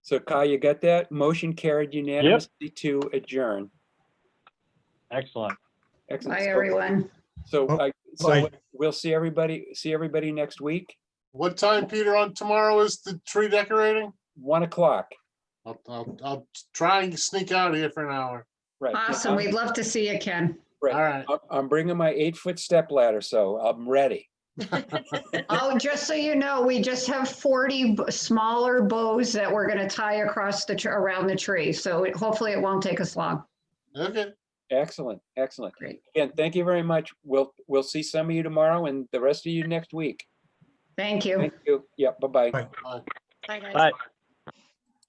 So Kyle, you got that? Motion carried unanimously to adjourn.
Excellent.
Excellent.
Bye,
So-
everyone.
So,
Oh,
so
bye.
we'll see everybody next week,
What time, Peter, on tomorrow is the tree decorating?
1 o'clock.
I'll try and sneak out of here for an hour.
Right.
Awesome. We'd love to see you, Ken.
Right.
All right.
I'm bringing my 8-foot step ladder, so I'm ready.
Oh, just so you know, we just have 40 smaller bows that we're going to tie across around the tree. So hopefully it won't take us long.
Okay.
Excellent, excellent.
Great.
Again, thank you very much. We'll see some of you tomorrow and the rest of you next week.
Thank you.
Thank you. Yeah, bye-bye.
Bye.
Bye, guys.
Bye.